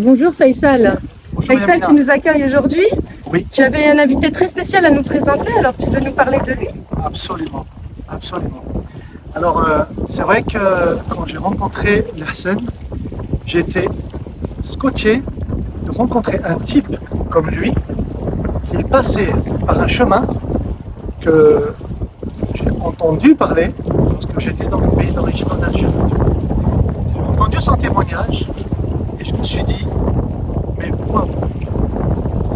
Bonjour Faisal. Bonjour Faisal, Yamina. tu nous accueilles aujourd'hui. Oui, Tu avais un invité très spécial à nous présenter, alors tu veux nous parler de lui? absolument, absolument. Alors, c'est vrai que quand j'ai rencontré Lahsen, j'ai été scotché de rencontrer un type comme lui qui est passé par un chemin que j'ai entendu parler lorsque j'étais dans mon pays d'origine en Algérie. J'ai entendu son témoignage et je me suis dit, mais wow,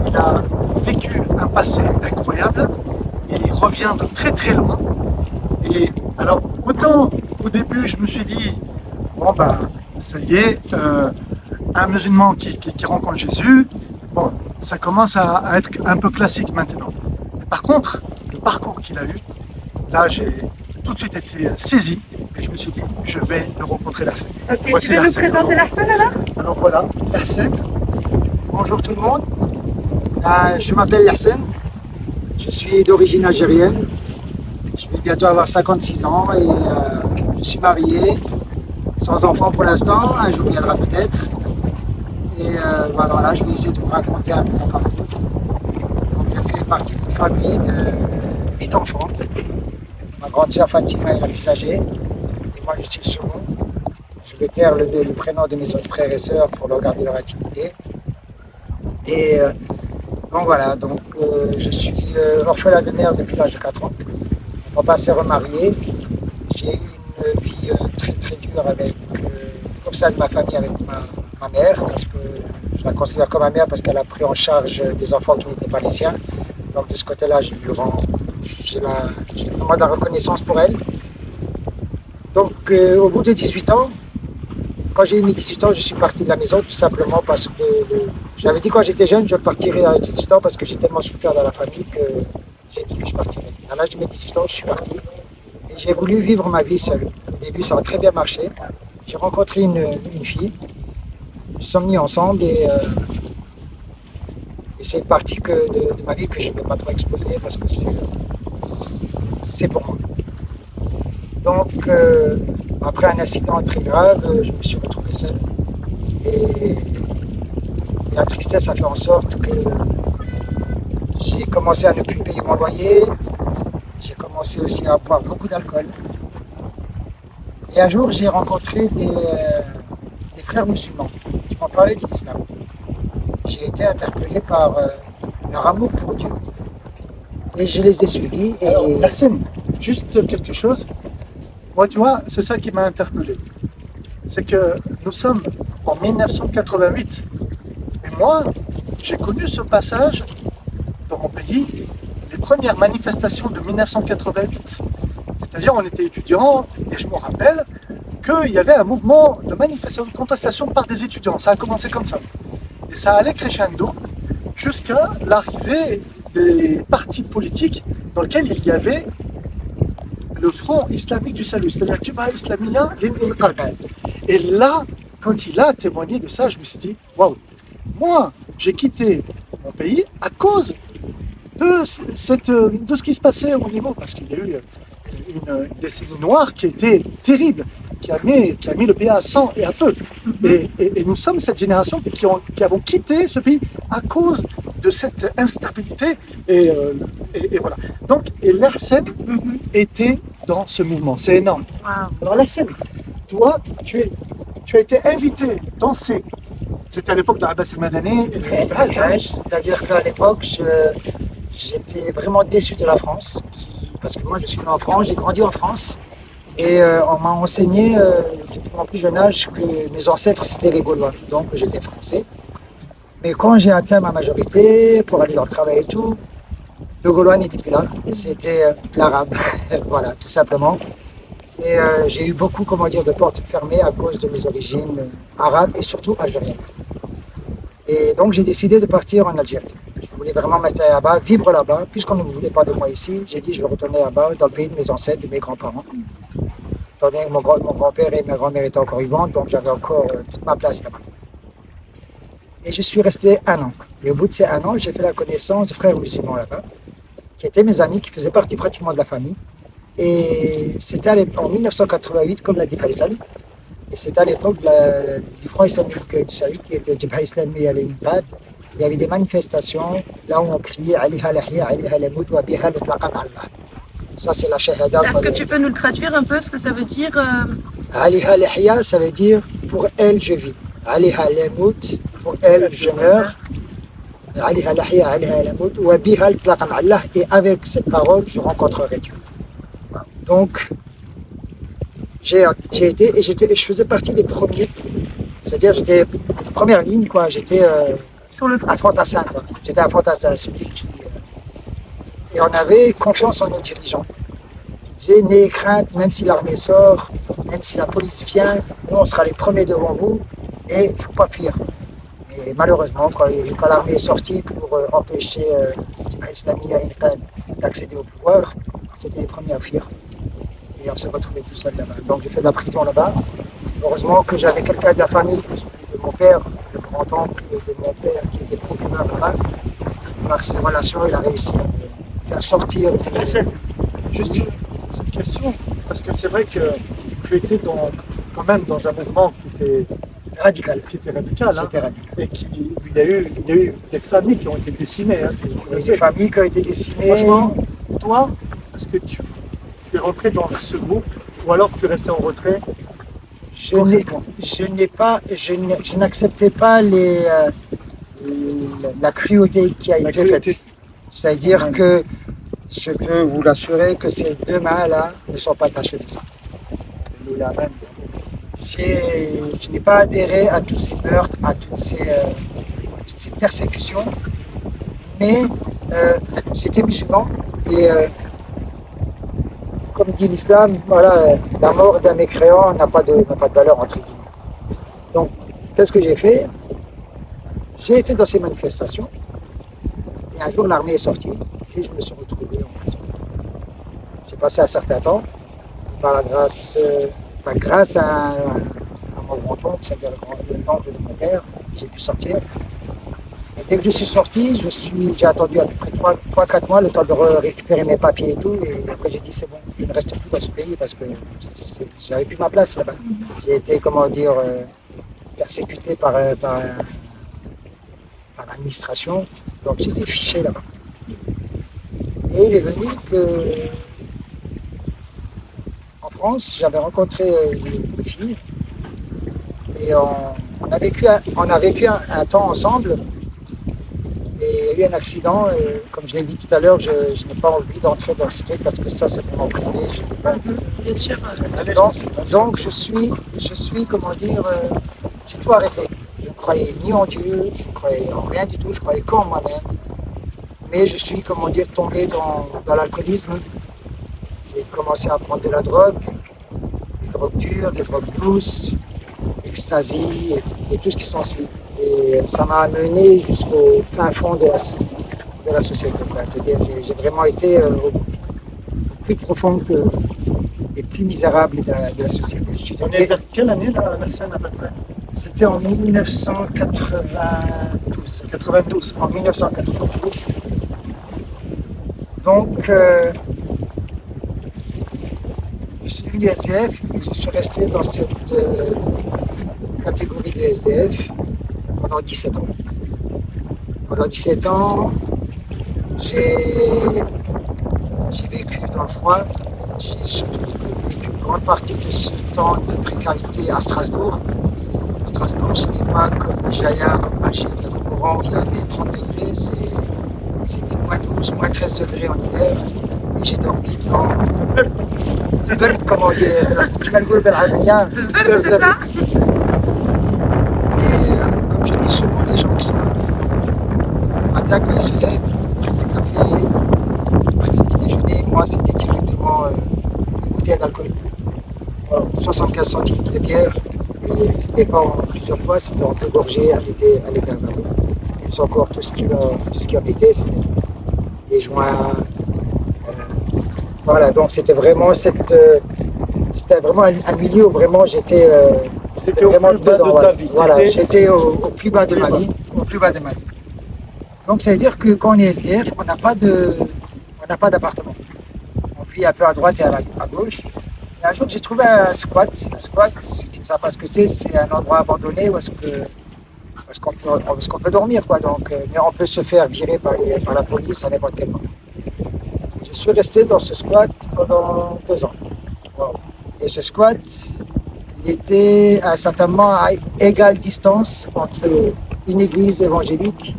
il a vécu un passé incroyable et il revient de très très loin. Et alors, autant au début, je me suis dit, bon, bah, ça y est, un musulman qui rencontre Jésus, bon, ça commence à être un peu classique maintenant. Mais par contre, le parcours qu'il a eu, là, j'ai tout de suite été saisi et je me suis dit, je vais le rencontrer Lahsen. Ok, Voici tu veux nous Lahsen présenter aujourd'hui. Larsen alors? Alors voilà, Lahsen. Bonjour tout le monde. Je m'appelle Lassen. Je suis d'origine algérienne. Je vais bientôt avoir 56 ans et je suis marié, sans enfant pour l'instant. Un jour viendra peut-être. Et voilà, je vais essayer de vous raconter un peu mon parcours. Donc, je fais partie d'une famille de 8 enfants. Ma grande sœur Fatima est la plus âgée et moi je suis le second. Je vais taire le prénom de mes autres frères et sœurs pour leur garder leur intimité. Et donc voilà, je suis orphelin de mère depuis l'âge de 4 ans. Mon papa s'est remarié. J'ai eu une vie très très dure au sein de ma famille avec ma mère, parce que je la considère comme ma mère parce qu'elle a pris en charge des enfants qui n'étaient pas les siens. Donc de ce côté-là, j'ai vraiment de la reconnaissance pour elle. Donc au bout de 18 ans, quand j'ai eu mes 18 ans, je suis parti de la maison tout simplement parce que j'avais dit quand j'étais jeune, je partirais à 18 ans parce que j'ai tellement souffert dans la famille que j'ai dit que je partirais. À l'âge de mes 18 ans, je suis parti et j'ai voulu vivre ma vie seul. Au début, ça a très bien marché. J'ai rencontré une fille, nous sommes mis ensemble et c'est une partie de ma vie que je ne vais pas trop exposer parce que c'est pour moi. Donc, après un incident très grave, je me suis retrouvé seul. Et la tristesse a fait en sorte que j'ai commencé à ne plus payer mon loyer. J'ai commencé aussi à boire beaucoup d'alcool. Et un jour, j'ai rencontré des frères musulmans qui m'ont parlé de l'islam. J'ai été interpellé par leur amour pour Dieu. Et je les ai suivis. Alors, Lahsen, juste quelque chose. Moi, tu vois, c'est ça qui m'a interpellé. C'est que nous sommes en 1988. Et moi, j'ai connu ce passage dans mon pays, les premières manifestations de 1988. C'est-à-dire, on était étudiants, et je me rappelle qu'il y avait un mouvement de manifestation, de contestation par des étudiants. Ça a commencé comme ça. Et ça allait crescendo jusqu'à l'arrivée des partis politiques dans lesquels il y avait le Front islamique du salut, c'est-à-dire Jabhat Islamiyya Lil-Inqadh. Et là, quand il a témoigné de ça, je me suis dit, waouh, moi, j'ai quitté mon pays à cause de ce qui se passait au niveau, parce qu'il y a eu une décennie noire qui était terrible, qui a mis le pays à sang et à feu. Et nous sommes cette génération qui avons quitté ce pays à cause de cette instabilité. Et voilà. Donc, et Lahsen était dans ce mouvement. C'est énorme. Wow. Alors Lahsen, toi, tu as été invité danser. C'était à l'époque de Abbas el-Madani. C'est-à-dire qu'à l'époque, j'étais vraiment déçu de la France, parce que moi je suis né en France, j'ai grandi en France, et on m'a enseigné depuis mon plus jeune âge que mes ancêtres c'était les Gaulois, donc j'étais français. Mais quand j'ai atteint ma majorité, pour aller dans le travail et tout, le Gaulois n'était plus là, c'était l'arabe, voilà, tout simplement. Et j'ai eu beaucoup, de portes fermées à cause de mes origines arabes et surtout algériennes. Et donc j'ai décidé de partir en Algérie. Je voulais vraiment m'installer là-bas, vivre là-bas. Puisqu'on ne voulait pas de moi ici, j'ai dit je vais retourner là-bas, dans le pays de mes ancêtres, de mes grands-parents. Étant donné que mon grand-père et ma grand-mère étaient encore vivants, donc j'avais encore toute ma place là-bas. Et je suis resté 1 an. Et au bout de ces 1 an, j'ai fait la connaissance de frères musulmans là-bas, qui étaient mes amis, qui faisaient partie pratiquement de la famille. Et c'était en 1988, comme l'a dit Faisal. Et c'était à l'époque du Front islamique du Salut qui était Jabha Islami al-Inqad. Il y avait des manifestations là où on criait Aliha Lahia, Aliha Lamout, wa biha Nitlaqan Allah. Ça, c'est la shahada. Est-ce que tu peux nous le traduire un peu, ce que ça veut dire Aliha Lahia, ça veut dire pour elle je vis. Aliha Lamout, pour elle je meurs. Aliha Lahia, Aliha Lamout, wa biha Nitlaqan Allah. Et avec cette parole, je rencontrerai Dieu. Donc, j'ai été et je faisais partie des premiers. C'est-à-dire, j'étais en première ligne, quoi. J'étais sur le front? à Fantassin, quoi. J'étais à Fantassin, celui qui. Et on avait confiance en nos dirigeants. Ils disaient, n'ayez crainte, même si l'armée sort, même si la police vient, nous, on sera les premiers devant vous et il ne faut pas fuir. Et malheureusement, quand l'armée est sortie pour empêcher Islami Al-Inqad d'accéder au pouvoir, c'était les premiers à fuir. Et on s'est retrouvés tout seul là-bas. Donc j'ai fait de la prison là-bas. Heureusement que j'avais quelqu'un de la famille, de mon père, le grand-oncle de mon père qui était procureur là-bas. Par ses relations, il a réussi à me faire sortir. Juste cette question, parce que c'est vrai que tu étais quand même dans un mouvement qui était radical. Hein, C'était radical. et il y a eu des familles qui ont été décimées. Hein, Des familles qui ont été décimées. Franchement, toi, est-ce que tu es rentré dans ce groupe ou alors tu es resté en retrait? Je n'acceptais pas la cruauté qui a été faite. C'est-à-dire que je peux vous l'assurer que ces deux mains-là ne sont pas tachées de sang. Je n'ai pas adhéré à tous ces meurtres, à toutes ces persécutions, mais j'étais musulman et comme dit l'islam, voilà, la mort d'un mécréant n'a pas de valeur entre guillemets. Donc, qu'est-ce que j'ai fait? J'ai été dans ces manifestations et un jour l'armée est sortie et je me suis retrouvé en prison. J'ai passé un certain temps et grâce à mon grand-oncle, c'est-à-dire l'oncle de mon père, j'ai pu sortir. Et dès que je suis sorti, j'ai attendu à peu près 3-4 mois le temps de récupérer mes papiers et tout. Et après, j'ai dit, c'est bon, je ne reste plus dans ce pays parce que j'avais plus ma place là-bas. J'ai été, persécuté par l'administration. Donc, j'étais fiché là-bas. Et il est venu que, en France, j'avais rencontré une fille. Et on a vécu un temps ensemble. Et il y a eu un accident, et comme je l'ai dit tout à l'heure, je n'ai pas envie d'entrer dans ce truc parce que ça, c'est vraiment privé. Je n'ai pas envie de... Bien sûr. Donc je suis, j'ai tout arrêté. Je ne croyais ni en Dieu, je ne croyais en rien du tout, je croyais qu'en moi-même. Mais je suis, tombé dans l'alcoolisme. J'ai commencé à prendre de la drogue, des drogues dures, des drogues douces, ecstasy et tout ce qui s'ensuit. Et ça m'a amené jusqu'au fin fond de la société. C'est-à-dire que j'ai vraiment été au plus profond et plus misérable de la société. On est vers quelle année la scène à peu près? C'était en 1992. 92. En 1992. Donc, je suis devenu SDF et je suis resté dans cette catégorie de SDF pendant 17 ans. Pendant 17 ans, j'ai vécu dans le froid. J'ai surtout vécu une grande partie de ce temps de précarité à Strasbourg. Strasbourg, ce n'est pas comme Béjaïa, comme Alger, comme Oran, où il y a des 30 degrés. C'est des moins 12, moins 13 degrés en hiver. Et j'ai dormi dans le bird, comme on dit, C'est ça? Comme je dis souvent, les gens qui sont là, le matin quand ils se lèvent, ils prennent du café, ils prennent le petit déjeuner. Moi, c'était directement une bouteille d'alcool. 75 centilitres de bière. Et c'était pas en plusieurs fois, c'était en 2 gorgées, elle était avalée. C'est encore tout ce qui en était, c'est des joints. Voilà, donc c'était vraiment un milieu où vraiment j'étais vraiment dedans. Voilà, j'étais au plus bas de ma vie, Donc ça veut dire que quand on est SDF, on n'a pas d'appartement. On vit un peu à droite et à gauche. Et un jour, j'ai trouvé un squat. Un squat, ceux qui ne savent pas ce que c'est un endroit abandonné où est-ce qu'on peut dormir, quoi. Donc, mais on peut se faire virer par la police à n'importe quel moment. Et je suis resté dans ce squat pendant 2 ans. Wow. Et ce squat, il était à un certain moment à égale distance entre une église évangélique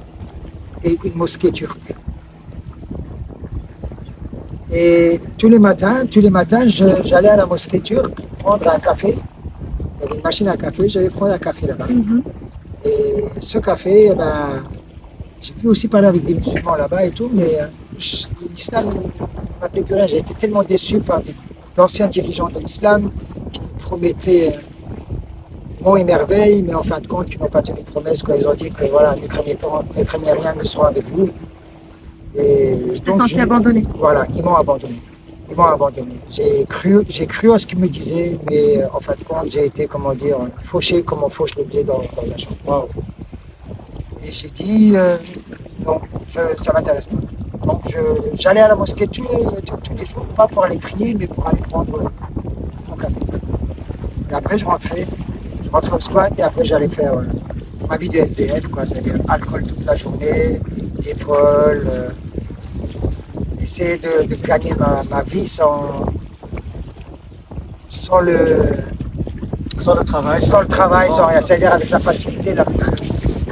et une mosquée turque. Et tous les matins, j'allais à la mosquée turque prendre un café. Il y avait une machine à café, j'allais prendre un café là-bas. Et ce café, eh ben, j'ai pu aussi parler avec des musulmans là-bas et tout, mais l'islam ne m'appelait plus rien. J'ai été tellement déçu par d'anciens dirigeants de l'islam qui nous promettaient monts et merveilles, mais en fin de compte, qui n'ont pas tenu de promesse. Ils ont dit que voilà, ne craignez rien, nous serons avec vous. Et Tu t'es senti abandonné. Voilà, ils m'ont abandonné. Ils m'ont abandonné. J'ai cru à ce qu'ils me disaient, mais en fin de compte, j'ai été, comment dire, fauché comme on fauche le blé dans un champ. Wow. Et j'ai dit, non, ça m'intéresse pas. Donc j'allais à la mosquée tous les jours, pas pour aller prier, mais pour aller prendre mon café. Et après, je rentrais au squat et après, j'allais faire ma vie du SDF, quoi, c'est-à-dire alcool toute la journée, épaule, essayer de gagner ma vie sans le travail, sans rien, c'est-à-dire avec la facilité.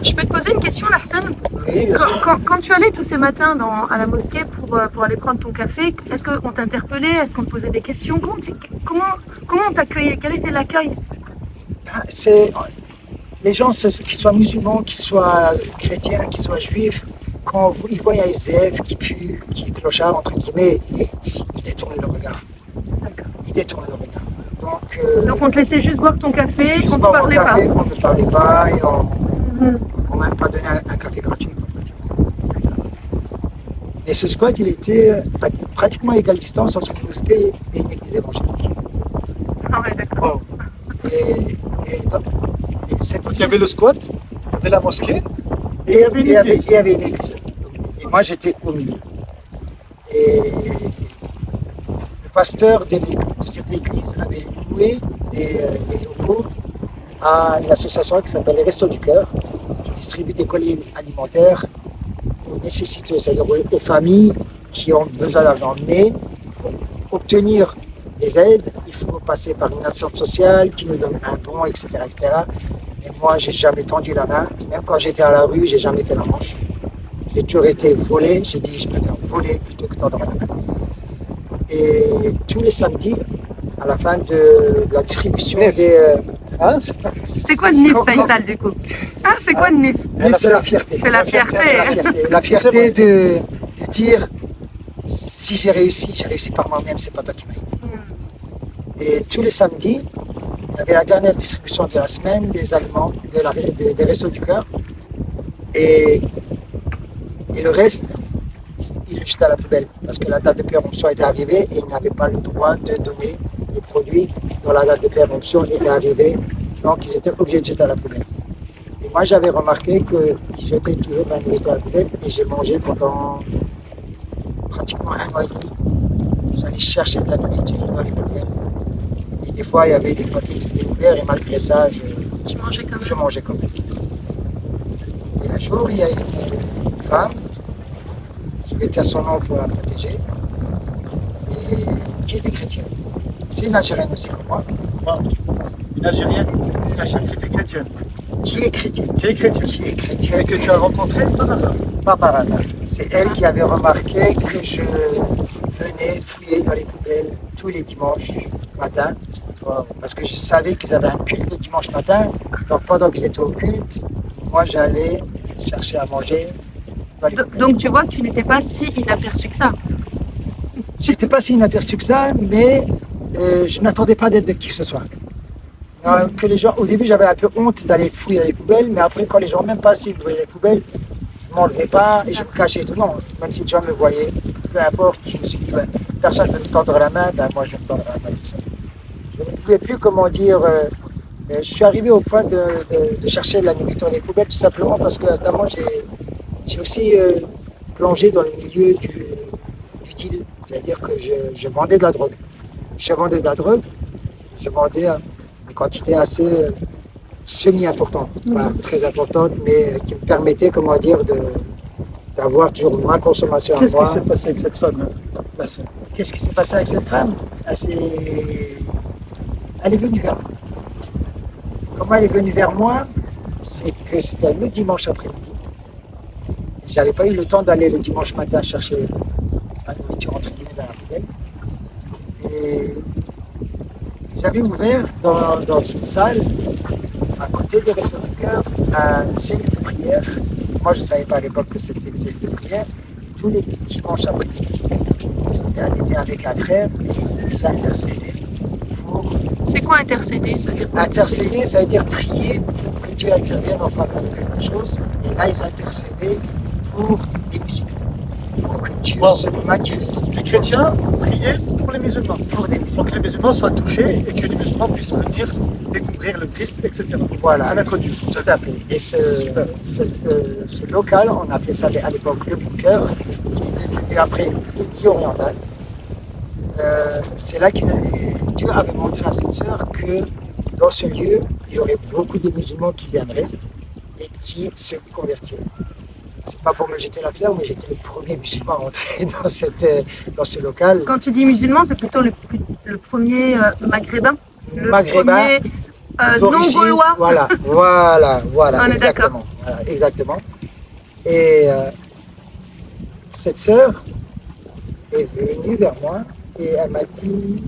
Je peux te poser une question, Larsen? Oui, bien sûr. Quand tu allais tous ces matins à la mosquée pour aller prendre ton café, est-ce qu'on t'interpellait? Est-ce qu'on te posait des questions? Comment on t'accueillait? Quel était l'accueil? C'est les gens, qu'ils soient musulmans, qu'ils soient chrétiens, qu'ils soient juifs, quand ils voient un SDF qui pue, qui est clochard, entre guillemets, ils détournent le regard. Ils détournent le regard. Donc on te laissait juste boire ton café, juste on ne te parlait pas. On ne parlait pas et on m'a même pas donné un café gratuit. Et ce squat, il était pratiquement à égale distance entre une mosquée et une église évangélique. Ah ouais, d'accord. Oh. Il y avait le squat, il y avait la mosquée, et il y avait une église. Il y avait une église. Et moi, j'étais au milieu. Et le pasteur de cette église avait loué les locaux à une association qui s'appelle les Restos du Cœur, qui distribue des colis alimentaires aux nécessiteux, c'est-à-dire aux familles qui ont besoin d'argent. Mais pour obtenir des aides, il faut passer par une assistante sociale qui nous donne un bon, etc., etc. Et moi, j'ai jamais tendu la main. Même quand j'étais à la rue, j'ai jamais fait la manche. J'ai toujours été volé. J'ai dit, je préfère voler plutôt que tendre la main. Et tous les samedis, à la fin de la distribution des... c'est quoi le NIF, Faisal, du coup? Ah, c'est quoi le NIF? C'est la fierté. C'est la fierté. La fierté de dire, si j'ai réussi par moi-même, c'est pas toi qui m'as aidé. Et tous les samedis, il y avait la dernière distribution de la semaine des aliments des Restos du Cœur. Et le reste, ils le jetaient à la poubelle. Parce que la date de péremption était arrivée et ils n'avaient pas le droit de donner des produits dont la date de péremption était arrivée. Donc ils étaient obligés de jeter à la poubelle. Et moi j'avais remarqué qu'ils jetaient toujours la nourriture à la poubelle et j'ai mangé pendant pratiquement 1 mois et demi. J'allais chercher de la nourriture dans les poubelles. Et des fois, il y avait des paquets qui étaient ouverts et malgré ça, Tu mangeais quand même. je mangeais quand même. Et un jour, il y a une femme, je vais taire son nom pour la protéger, et qui était chrétienne. C'est une Algérienne aussi comme moi. Une Algérienne Une Algérienne. qui était chrétienne. Qui est chrétienne. Qui est chrétienne. Qui est chrétienne. Et que tu as rencontré par hasard. Pas par hasard. C'est elle qui avait remarqué que je venais fouiller dans les poubelles tous les dimanches matin. Parce que je savais qu'ils avaient un culte le dimanche matin. Donc pendant qu'ils étaient au culte, moi j'allais chercher à manger dans les poubelles. Donc tu vois que tu n'étais pas si inaperçu que ça. J'étais pas si inaperçu que ça, mais je n'attendais pas d'aide de qui que ce soit. Que les gens, au début j'avais un peu honte d'aller fouiller dans les poubelles, mais après quand les gens même passaient pour les poubelles, je ne m'enlevais pas et je me cachais tout le monde. Même si les gens me voyaient, peu importe, je me suis dit, personne ne veut me tendre la main, moi je vais me tendre la main tout seul. Je ne pouvais plus, comment dire, je suis arrivé au point de chercher de la nourriture dans les poubelles tout simplement parce qu'à ce moment j'ai aussi plongé dans le milieu du deal, c'est-à-dire que je vendais de la drogue. Je vendais de la drogue je vendais une quantité assez semi-importante, pas très importante, mais qui me permettait, comment dire, d'avoir toujours ma consommation à Qu'est-ce qui moi. s'est passé avec cette femme là, Qu'est-ce qui s'est passé avec cette femme? Elle est venue vers moi. Comment elle est venue vers moi? C'est que c'était le dimanche après-midi. J'avais pas eu le temps d'aller le dimanche matin chercher ma nourriture entre guillemets dans la poubelle. Et ils avaient ouvert dans une salle, à côté du Resto du Cœur, une cellule de prière. Moi, je ne savais pas à l'époque que c'était une cellule de prière. Et tous les dimanches après-midi, elle était avec un frère et ils intercédaient pour. C'est quoi intercéder? Ça veut dire quoi? Intercéder, ça veut dire prier pour que Dieu intervienne en faveur de quelque chose. Et là, ils intercédaient pour les musulmans. Pour que Dieu se manifeste. Les chrétiens priaient pour les musulmans. Pour les musulmans. Pour que les musulmans soient touchés et que les musulmans puissent venir découvrir le Christ, etc. Voilà. Connaître Dieu. Tout à fait. Et ce local, on appelait ça à l'époque le bunker, qui est devenu après le nid oriental. C'est là que Dieu avait montré à cette sœur que dans ce lieu, il y aurait beaucoup de musulmans qui viendraient et qui se convertiraient. C'est pas pour me jeter la fleur, mais j'étais le premier musulman à entrer dans ce local. Quand tu dis musulman, c'est plutôt le premier maghrébin? Le Maghrébin, premier d'origine, non-gaulois? Voilà, On est exactement. Voilà, exactement. Et cette sœur est venue vers moi et elle m'a dit,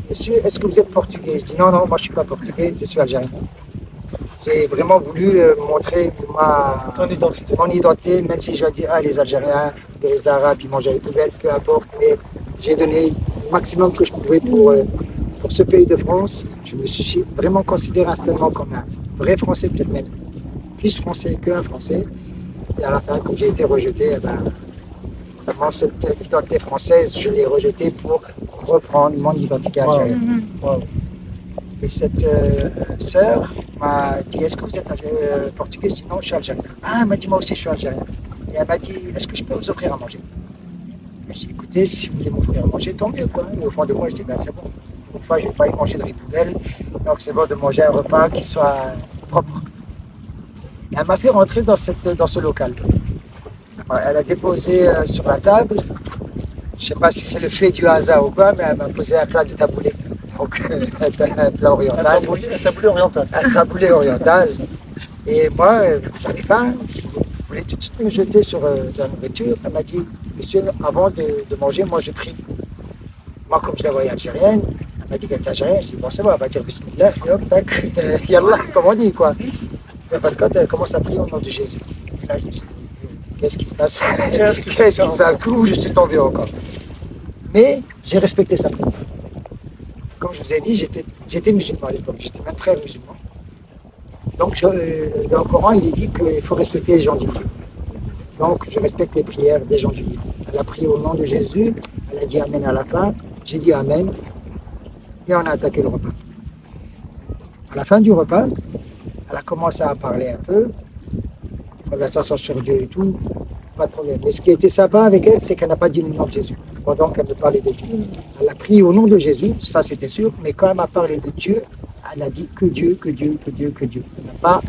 monsieur, est-ce que vous êtes portugais? Je dis non, moi je suis pas portugais, je suis algérien. J'ai vraiment voulu montrer Ton identité. mon identité, même si je dis les Algériens, les Arabes, ils mangent les poubelles, peu importe, mais j'ai donné le maximum que je pouvais pour ce pays de France. Je me suis vraiment considéré instantanément comme un vrai Français, peut-être même plus Français qu'un Français. Et à la fin, comme j'ai été rejeté, instantanément, cette identité française, je l'ai rejetée pour reprendre mon identité algérienne. Wow. Et cette sœur m'a dit, est-ce que vous êtes portugais? Je dis non, je suis algérien. Ah, elle m'a dit, moi aussi je suis algérien. Et elle m'a dit, est-ce que je peux vous offrir à manger? Et je dis, écoutez, si vous voulez m'offrir à manger, tant mieux, quoi. Et au fond de moi, je dis, c'est bon. Une fois, je ne vais pas y manger dans les poubelles. Donc c'est bon de manger un repas qui soit propre. Et elle m'a fait rentrer dans ce local. Elle a déposé sur la table, je ne sais pas si c'est le fait du hasard ou quoi, mais elle m'a posé un plat de taboulé. Donc, un plat oriental. Un taboulé oriental. Un taboulé oriental. Et moi, j'avais faim, je voulais tout de suite me jeter sur de la nourriture. Elle m'a dit, monsieur, avant de manger, moi je prie. Moi, comme je la voyais algérienne, elle m'a dit qu'elle était algérienne. Je dis, bon, c'est bon, elle va dire bismillah, hop, tac, yallah, comme on dit, quoi. Et en fin de compte, elle commence à prier au nom de Jésus. Et là, je me suis dit, qu'est-ce qui se passe? Qu'est-ce qui se passe? Où je suis tombé encore. Mais j'ai respecté sa prière. Comme je vous ai dit, j'étais musulman à l'époque, j'étais même frère musulman. Donc le Coran, il est dit qu'il faut respecter les gens du livre. Donc je respecte les prières des gens du livre. Elle a prié au nom de Jésus, elle a dit Amen à la fin, j'ai dit Amen, et on a attaqué le repas. À la fin du repas, elle a commencé à parler un peu, conversation sur Dieu et tout, pas de problème. Mais ce qui était sympa avec elle, c'est qu'elle n'a pas dit le nom de Jésus, pendant qu'elle me parlait de Dieu. Elle a prié au nom de Jésus, ça c'était sûr, mais quand elle m'a parlé de Dieu, elle a dit que Dieu, que Dieu, que Dieu, que Dieu. Elle n'a pas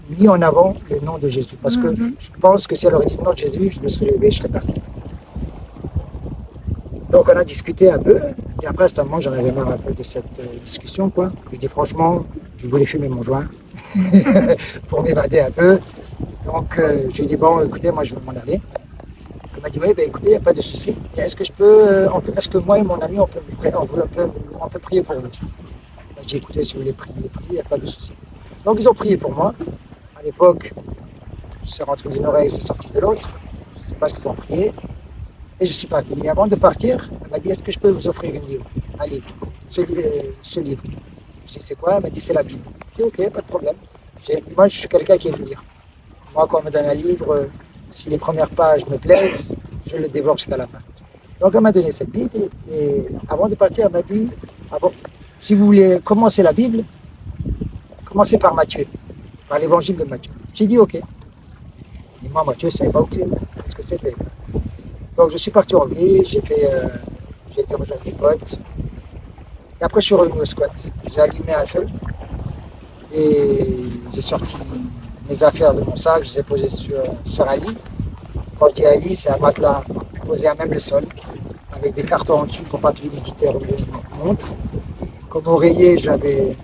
mis en avant le nom de Jésus, parce que je pense que si elle aurait dit le nom de Jésus, je me serais levé, je serais parti. Donc on a discuté un peu, et après à ce moment, j'en avais marre un peu de cette discussion, quoi. Je dis franchement, je voulais fumer mon joint pour m'évader un peu. Donc je lui ai dit, bon, écoutez, moi je vais m'en aller. Elle m'a dit, oui, ben, écoutez, il n'y a pas de souci. Est-ce que moi et mon ami, on peut prier pour vous? J'ai dit, écoutez, si vous voulez prier, il n'y a pas de souci. Donc ils ont prié pour moi. À l'époque, c'est rentré d'une oreille, c'est sorti de l'autre. Je ne sais pas ce qu'ils ont prié. Et je suis parti. Et avant de partir, elle m'a dit, est-ce que je peux vous offrir un livre? Ce livre. Je dis, c'est quoi? Elle m'a dit, c'est la Bible. Je dis, ok, pas de problème. Moi, je suis quelqu'un qui aime lire. Moi, quand on me donne un livre, si les premières pages me plaisent, je le dévore jusqu'à la fin. Donc, elle m'a donné cette Bible et avant de partir, elle m'a dit, si vous voulez commencer la Bible, commencez par Matthieu, par l'évangile de Matthieu. J'ai dit, ok. Et moi, Matthieu, je ne savais pas ce que c'était. Donc, je suis parti en ville, j'ai été rejoindre mes potes. Et après, je suis revenu au squat. J'ai allumé un feu et j'ai sorti mes affaires de mon sac, je les ai posées sur un lit. Quand je dis un lit, c'est un matelas posé à même le sol, avec des cartons en dessous pour pas que l'humidité monte. Comme oreiller, j'avais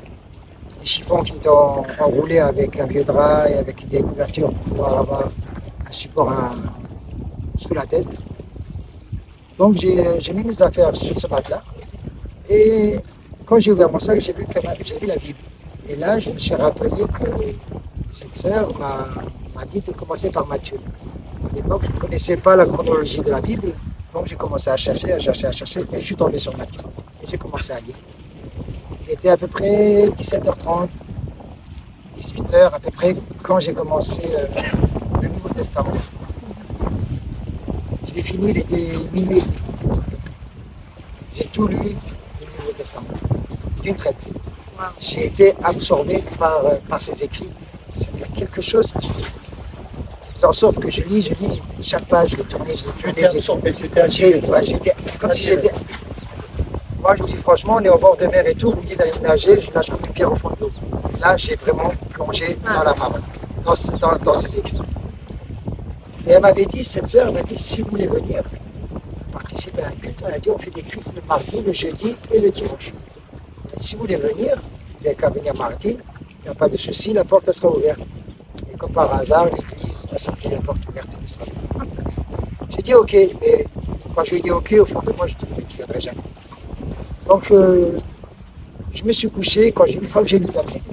des chiffons qui étaient enroulés avec un vieux drap et avec une vieille couverture pour pouvoir avoir un support sous la tête. Donc j'ai mis mes affaires sur ce matelas. Et quand j'ai ouvert mon sac, j'ai vu la Bible. Et là, je me suis rappelé que cette sœur m'a dit de commencer par Matthieu. À l'époque, je ne connaissais pas la chronologie de la Bible, donc j'ai commencé à chercher, et je suis tombé sur Matthieu. Et j'ai commencé à lire. Il était à peu près 17h30, 18h à peu près, quand j'ai commencé le Nouveau Testament. Je l'ai fini, il était minuit et demi. J'ai tout lu le Nouveau Testament, d'une traite. Wow. J'ai été absorbé par ces écrits. Il y a quelque chose qui faisait en sorte que je lis, chaque page, je l'ai tourné, Tu étais absorbé, tu étais attiré. J'étais comme si j'étais. Moi, je vous dis franchement, on est au bord de mer et tout, on me dit d'aller nager, je nage comme une pierre au fond de l'eau. Et là, j'ai vraiment plongé dans la parole, dans ces écrits. Et elle m'avait dit, cette sœur m'a dit, si vous voulez venir participer à un culte, elle a dit, on fait des cultes le mardi, le jeudi et le dimanche. Et si vous voulez venir, vous n'avez qu'à venir mardi, il n'y a pas de souci, la porte elle sera ouverte. Et comme par hasard, l'église a sorti la porte ouverte de Strasbourg. J'ai dit ok, mais quand je lui ai dit ok, au fond de moi, je dis je ne viendrai jamais. Donc je me suis couché, une fois que j'ai lu la Bible,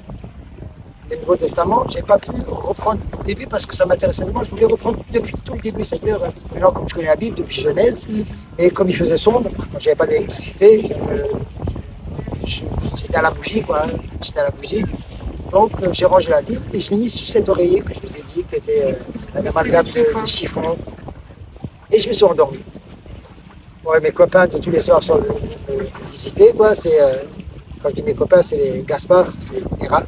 le Nouveau Testament, je n'ai pas pu reprendre le début parce que ça m'intéressait tellement, je voulais reprendre depuis tout le début, c'est-à-dire maintenant comme je connais la Bible depuis Genèse, et comme il faisait sombre, quand je n'avais pas d'électricité, j'étais à la bougie, quoi. J'étais à la bougie. Donc, j'ai rangé la Bible et je l'ai mise sous cet oreiller que je vous ai dit, qui était un amalgame de chiffon. Et je me suis endormi. Ouais, mes copains de tous les soirs sont venus me visiter, quoi. Quand je dis mes copains, c'est les Gaspard, c'est les rats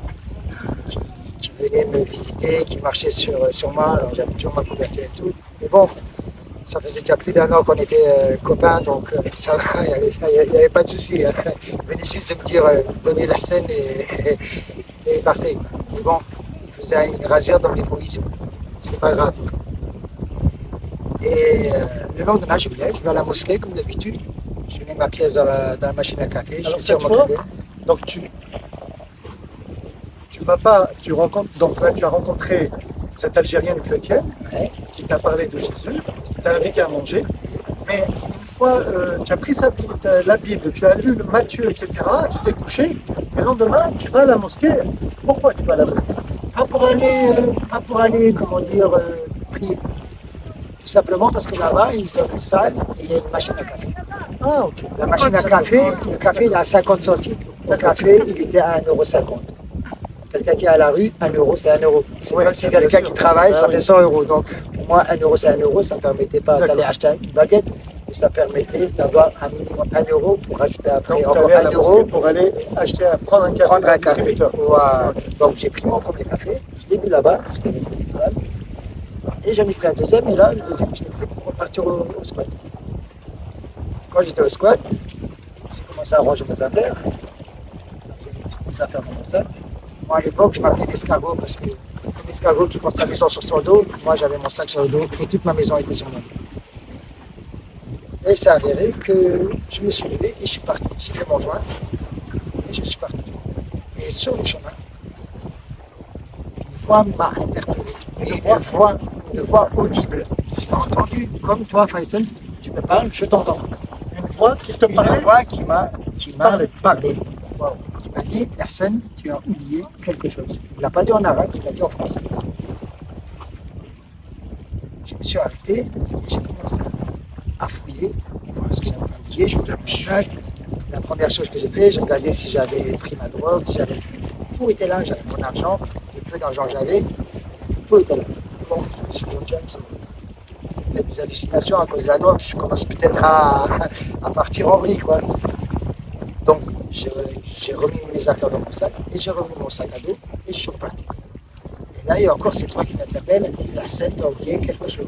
qui venaient me visiter, qui marchaient sur moi. Alors, j'avais toujours ma couverture et tout. Mais bon, ça faisait déjà plus d'1 an qu'on était copains, donc ça va, il n'y avait pas de souci. Hein. Ils venaient juste me dire donnez la scène et partaient. Mais bon, ils faisaient une rasure dans mes provisions. C'était pas grave. Et le lendemain, je vais à la mosquée comme d'habitude. Je mets ma pièce dans la machine à café. Alors cette fois, donc tu vas pas, donc là tu as rencontré cette Algérienne chrétienne qui t'a parlé de Jésus, qui t'a invité à manger, mais une fois tu as pris la Bible, tu as lu Matthieu, etc., tu t'es couché, et le lendemain tu vas à la mosquée. Pourquoi tu vas à la mosquée? Pas pour aller, comment dire, prier. Tout simplement parce que là-bas, ils ont une salle et il y a une machine à café. Ah, ok. La machine à café, le café il est à 50 centimes. Le café, il était à 1,50 €. Quelqu'un qui est à la rue, 1 euro, c'est 1 euro. C'est comme si quelqu'un qui travaille, ça fait 100 €. Donc pour moi, 1 euro, c'est 1 euro. Ça ne permettait pas d'aller acheter une baguette, mais ça permettait d'avoir un minimum 1 euro pour rajouter après Donc, encore 1 euro. pour aller prendre un café. Prendre un café. Voilà. Donc j'ai pris mon premier café, je l'ai mis là-bas, parce qu'il y avait une petite salle. Et j'en ai pris un deuxième, et là, le deuxième, je l'ai pris pour repartir au squat. Quand j'étais au squat, j'ai commencé à ranger mes affaires. J'ai mis toutes mes affaires dans mon sac. Moi, à l'époque, je m'appelais l'escargot parce que comme l'escargot qui porte sa maison sur son dos, moi, j'avais mon sac sur le dos et toute ma maison était sur mon dos. Et c'est avéré que je me suis levé et je suis parti. J'ai fait mon joint et je suis parti. Et sur le chemin, une voix m'a interpellé. Une voix audible. J'ai entendu, comme toi, Faisal, tu me parles, je t'entends. Une voix qui te parlait? Une voix qui m'a parlé. Wow. Qui m'a dit, Arsène, tu as oublié quelque chose. Il ne l'a pas dit en arabe, il l'a dit en français. Je me suis arrêté et j'ai commencé à fouiller, voir ce que j'avais oublié. Je ouvrais mon sac. La première chose que j'ai fait, j'ai regardé si j'avais pris ma drogue, si j'avais. Tout était là, j'avais mon argent, le peu d'argent que j'avais, tout était là. Bon, je me suis dit, James, c'est peut-être des hallucinations à cause de la drogue, je commence peut-être à partir en vrille, quoi. Donc, j'ai remis mes affaires dans mon sac et j'ai remis mon sac à dos et je suis reparti. Et là, il y a encore cette voix qui m'interpelle, elle me dit, la scène, t'as oublié quelque chose.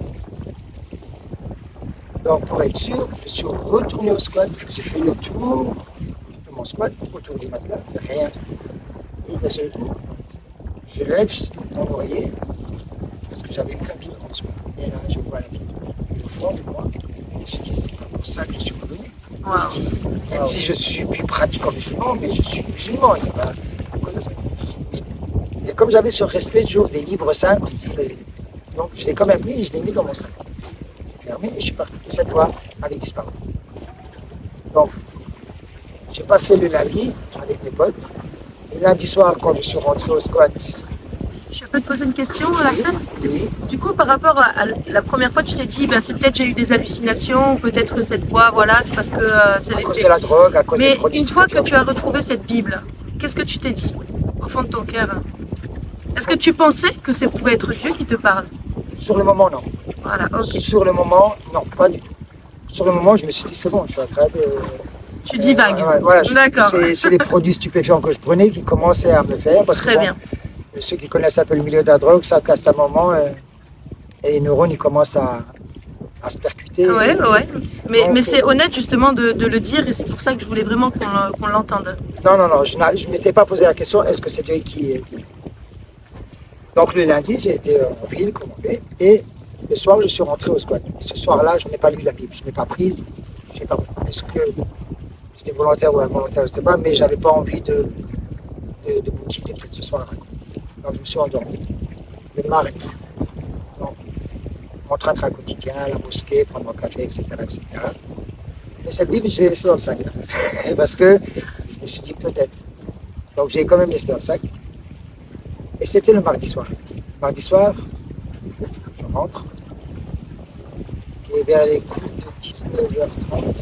Donc, pour être sûr, je suis retourné au squat, j'ai fait le tour de mon squat, autour du matelas, rien. Et d'un seul coup, je lève mon oreiller, parce que j'avais plus la Bible en dessous. Et là, je vois la Bible. Et au fond de moi, je me suis dit, c'est pas pour ça que je suis revenu. Wow. Je dis, même si je suis plus pratiquant musulman, mais je suis musulman, c'est pas à cause de ça. Et comme j'avais ce respect toujours des livres saints, je me dis, donc je l'ai quand même pris et je l'ai mis dans mon sac. J'ai fermé et je suis parti. Et cette voix avait disparu. Donc, j'ai passé le lundi avec mes potes. Le lundi soir, quand je suis rentré au squat, Je peux te poser une question, Larsen? oui, Du coup, par rapport à la première fois, tu t'es dit, ben, c'est peut-être j'ai eu des hallucinations, ou peut-être cette fois, voilà, c'est parce que c'est à cause l'effet. de la drogue, à cause des Mais produits une fois que tu stupéfiants. as retrouvé cette Bible, qu'est-ce que tu t'es dit au fond de ton cœur? Est-ce que tu pensais que ça pouvait être Dieu qui te parle? Sur le moment, non. Voilà, ok. Sur le moment, non, pas du tout. Sur le moment, je me suis dit, c'est bon, je suis en train de... Tu divagues. Voilà, D'accord. c'est les produits stupéfiants que je prenais qui commençaient à me faire. Parce Très que, bon, bien. ceux qui connaissent un peu le milieu de la drogue, ça casse un moment et les neurones ils commencent à se percuter. Ouais, ouais. Mais Donc, c'est honnête justement de le dire et c'est pour ça que je voulais vraiment qu'on l'entende. Non, je ne m'étais pas posé la question, est-ce que c'est Dieu qui... Donc le lundi, j'ai été en ville, comme on fait, et le soir, je suis rentré au squat. Ce soir-là, je n'ai pas lu la Bible, je n'ai pas prise. Je n'ai pas... Est-ce que c'était volontaire ou involontaire, je ne sais pas, mais je n'avais pas envie de bouquiner peut-être ce soir-là. Donc je me suis endormi. Le mardi, non, mon train-train quotidien, la mosquée, prendre mon café, etc., etc. Mais cette Bible, je l'ai laissée dans le sac. Parce que je me suis dit peut-être. Donc j'ai quand même laissé dans le sac. Et c'était le mardi soir. Mardi soir, je rentre. Et vers les coups de 19h30,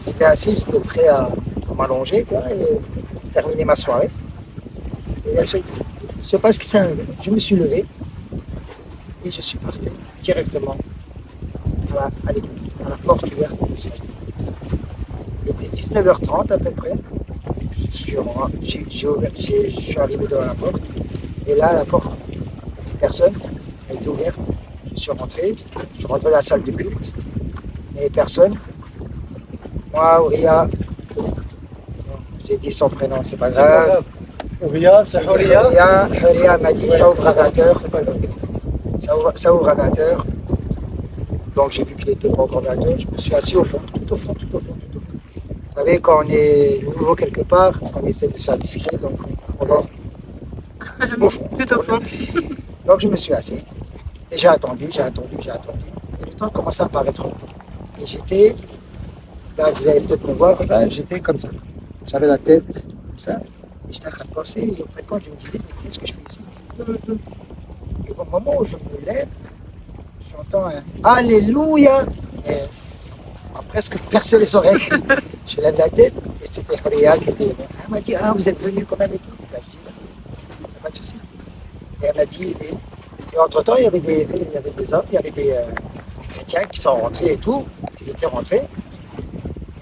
j'étais assis, j'étais prêt à m'allonger quoi, et terminer ma soirée. Et là, je ne sais pas ce qui s'est arrivé. Je me suis levé et je suis parti directement à l'église, à la porte ouverte de l'escalier. Il était 19h30 à peu près. Je suis arrivé devant la porte. Et là, la porte, personne, a été ouverte. Je suis rentré dans la salle de culte. Et personne. Moi, Ouria, j'ai dit son prénom, c'est pas grave. Ouria, c'est Ouria. Ouria m'a dit, ça ouvre à 20h. Ça ouvre à 20h. Donc j'ai vu qu'il n'était pas encore 20h. Je me suis assis au fond, tout au fond. Vous savez, quand on est nouveau quelque part, on essaie de se faire discret, donc on va au fond. Tout au fond. Donc je me suis assis et j'ai attendu. Et le temps commençait à paraître long. Et j'étais, là vous allez peut-être me voir, j'étais comme ça. J'avais la tête comme ça. Et j'étais en train de penser, et au fait quand je me disais, mais qu'est-ce que je fais ici? Et au moment où je me lève, j'entends un Alléluia. Et ça m'a presque percé les oreilles. Je lève la tête et c'était Ouria qui était là. Elle m'a dit, ah vous êtes venu quand même et tout. Là, je dis, pas de souci. Et elle m'a dit, et entre-temps, il y avait des hommes, il y avait des chrétiens qui sont rentrés et tout. Ils étaient rentrés.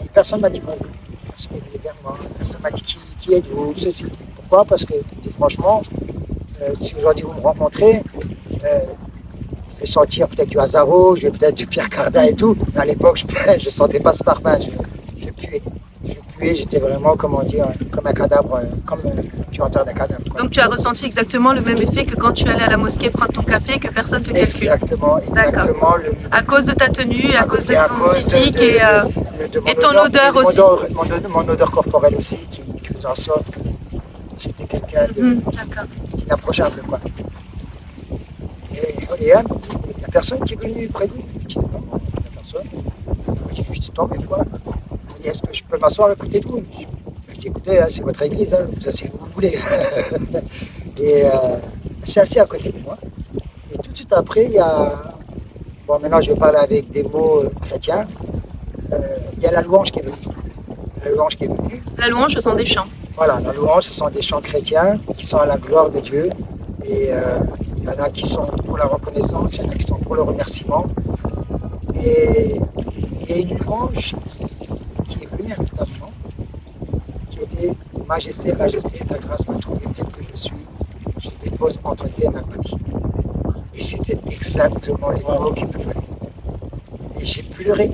Et personne ne m'a dit bonjour. Personne n'est venu vers moi. Personne ne m'a dit qui êtes-vous, ceci. Pourquoi? Parce que, franchement, si aujourd'hui vous me rencontrez, je vais sentir peut-être du Hazaro, je vais peut-être du Pierre Cardin et tout. Mais à l'époque, je ne sentais pas ce parfum. Je puais. J'étais vraiment, comment dire, comme un cadavre, comme un tueur d'un cadavre. Quoi. Donc tu as ressenti exactement le même effet que quand tu allais à la mosquée prendre ton café, que personne te calcule. Exactement. À cause de ta tenue, à cause de ton physique de et ton odeur aussi. Mon odeur corporelle aussi, qui faisait en sorte que j'étais quelqu'un d'inapprochable. Quoi. Et Ouria me dit, il n'y a personne qui est venu près de vous. Je dis, non, il n'y a personne. Je lui dis, tant mieux quoi. Est-ce que je peux m'asseoir à côté de vous? Je dis, écoutez, c'est votre église, hein, vous asseyez où vous voulez. Et c'est assis à côté de moi. Et tout de suite après, il y a... Bon, maintenant je vais parler avec des mots chrétiens. Il y a la louange qui est venue. La louange, ce sont des chants. Voilà, la louange, ce sont des chants chrétiens qui sont à la gloire de Dieu. Et il y en a qui sont pour la reconnaissance, il y en a qui sont pour le remerciement. Et il y a une louange qui est venue instantanément, qui était Majesté, ta grâce m'a trouvé tel que je suis, je dépose entre tes mains ma vie. Et c'était exactement les mots qu'il me fallait. Et j'ai pleuré.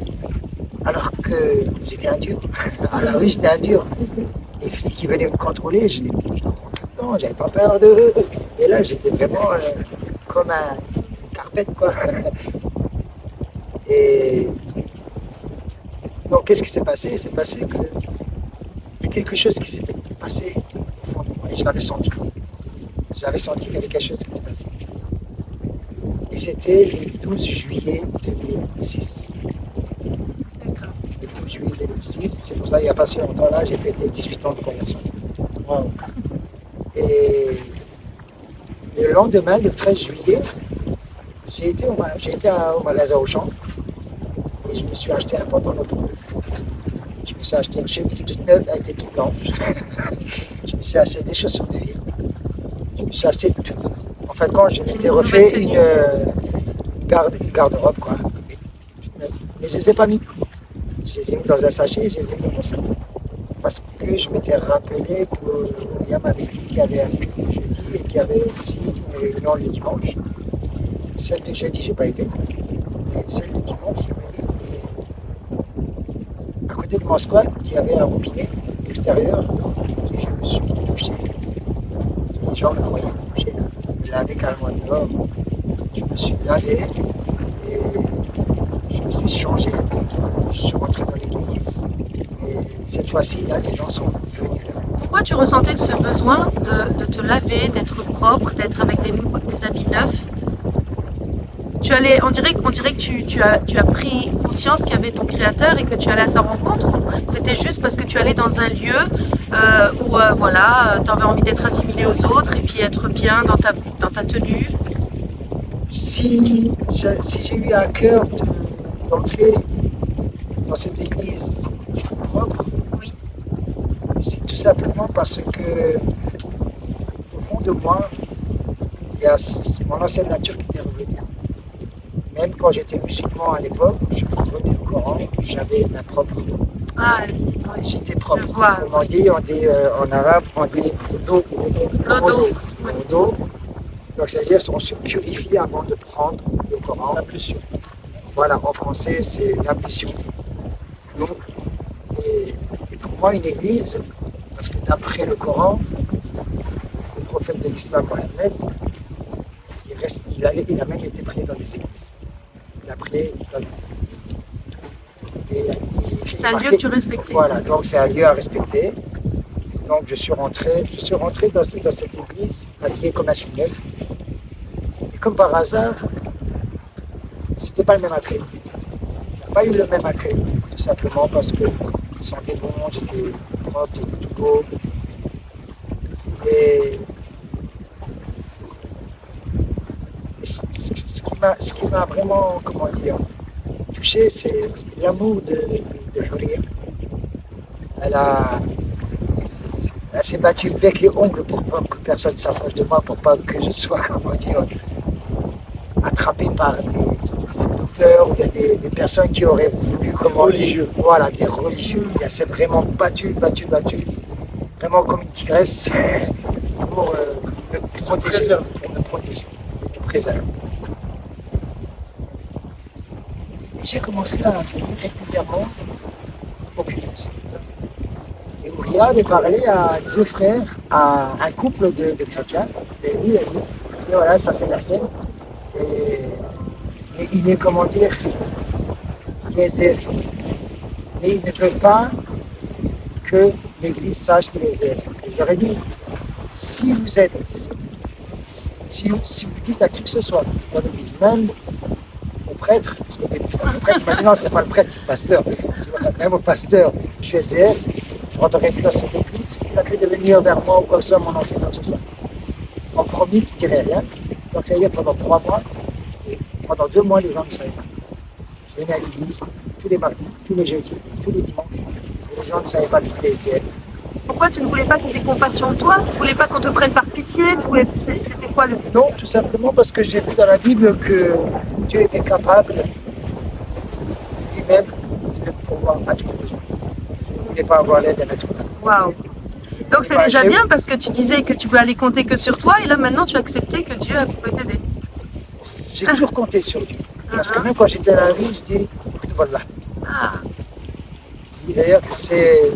Alors que j'étais un dur. À la rue, j'étais un dur. Les filles qui venaient me contrôler, je leur rentrais dedans, j'avais pas peur d'eux. Et là, j'étais vraiment comme un carpette, quoi. Et donc, qu'est-ce qui s'est passé? Il s'est passé que il y a quelque chose qui s'était passé au fond de moi et je l'avais senti. J'avais senti qu'il y avait quelque chose qui s'était passé. Et c'était le 12 juillet 2006. D'accord. Le 12 juillet 2006, c'est pour ça qu'il n'y a pas si longtemps là, j'ai fait des 18 ans de conversion. Wow. Et le lendemain, le 13 juillet, j'ai été au magasin Auchan et je me suis acheté un pantalon tout neuf. Je me suis acheté une chemise toute neuve, elle était toute blanche. Je me suis acheté des chaussures de ville. Je me suis acheté tout. En fait, quand je m'étais refait une garde-robe, quoi. Mais je ne les ai pas mis. Je les ai mis dans un sachet et je les ai mis dans mon sac. Parce que je m'étais rappelé que William m'avait dit qu'il y avait un culte le jeudi et qu'il y avait aussi une réunion le dimanche. Celle de jeudi, j'ai pas été. Et celle de dimanche, je me dis, mais à côté de mon squat, il y avait un robinet extérieur et je me suis douché. Les gens me voyaient me doucher là. Je me lavais carrément dehors. Je me suis lavé et je me suis changé. Je suis rentré dans l'église. Et cette fois-ci, là, les gens sont venus là. Pourquoi tu ressentais ce besoin de te laver, d'être propre, d'être avec des habits neufs? On dirait que tu as pris conscience qu'il y avait ton créateur et que tu allais à sa rencontre, ou c'était juste parce que tu allais dans un lieu où voilà, tu avais envie d'être assimilé aux autres et puis être bien dans ta tenue? Si j'ai eu à cœur d'entrer dans cette église propre, Oui. c'est tout simplement parce que, au fond de moi, il y a mon ancienne nature qui était revenue. Même quand j'étais musulman à l'époque, je prenais le Coran, j'avais ma propre. Ah, oui. J'étais propre. Je vois. Comme on dit en arabe, on dit l'odo. L'odo. L'odo. Donc c'est-à-dire qu'on se purifie avant de prendre le Coran. L'impulsion. Voilà, en français, c'est l'impulsion. Donc, et pour moi, une église, parce que d'après le Coran, le prophète de l'islam, Mohammed, il a même été prié dans des églises. Il a prié dans des églises. C'est un lieu que tu respectais. Voilà, donc c'est un lieu à respecter. Donc je suis rentré dans cette église, habillé comme un sous neuf. Et comme par hasard, c'était pas le même accueil. Il n'y a pas eu le même accueil, tout simplement parce que je sentais bon, j'étais propre, j'étais tout beau. Et ce qui m'a vraiment, comment dire, touché, c'est l'amour de Huria. Elle s'est battue bec et ongle pour pas que personne s'approche de moi, pour pas que je sois, comment dire, attrapé par des docteurs ou des personnes qui auraient voulu, comment religieux. dire, voilà, des religieux. Elle s'est vraiment battue, vraiment comme une tigresse pour me protéger, et me préserver. Et j'ai commencé à venir régulièrement au culte. Et Ouria avait parlé à deux frères, à un couple de chrétiens. Et lui a dit, et voilà, ça c'est la scène. Et il est, comment dire, les aime. Mais il ne veut pas que l'Église sache qu'il les aime. Et je leur ai dit, si vous dites à qui que ce soit dans l'Église, même au prêtre, parce que le prêtre m'a dit non, c'est pas le prêtre, c'est le pasteur. Même au pasteur, je suis SDF, je rentrerai plus dans cette église, il a pu de venir vers moi ou quoi que ce soit, mon enseignant, quoi que ce soit. En promis qu'il ne dirait rien. Donc ça veut dire pendant 3 mois, et pendant 2 mois, les gens ne savaient pas. Je venais à l'église tous les mardis, tous les jeudis, tous les dimanches, et les gens ne savaient pas que j'étais SDF. Pourquoi tu ne voulais pas qu'ils aient compassion de toi? Tu ne voulais pas qu'on te prenne par pitié? C'était quoi le but? Non, tout simplement parce que j'ai vu dans la Bible que Dieu était capable lui-même de pouvoir à tous les besoins. Je ne voulais pas avoir l'aide d'un être humain. Waouh! Donc c'est déjà bien parce que tu disais que tu peux aller compter que sur toi et là maintenant tu as accepté que Dieu pouvait t'aider. J'ai toujours compté sur Dieu. Parce que même quand j'étais à la rue, je dis, écoute, voilà. Ah, Hier, c'est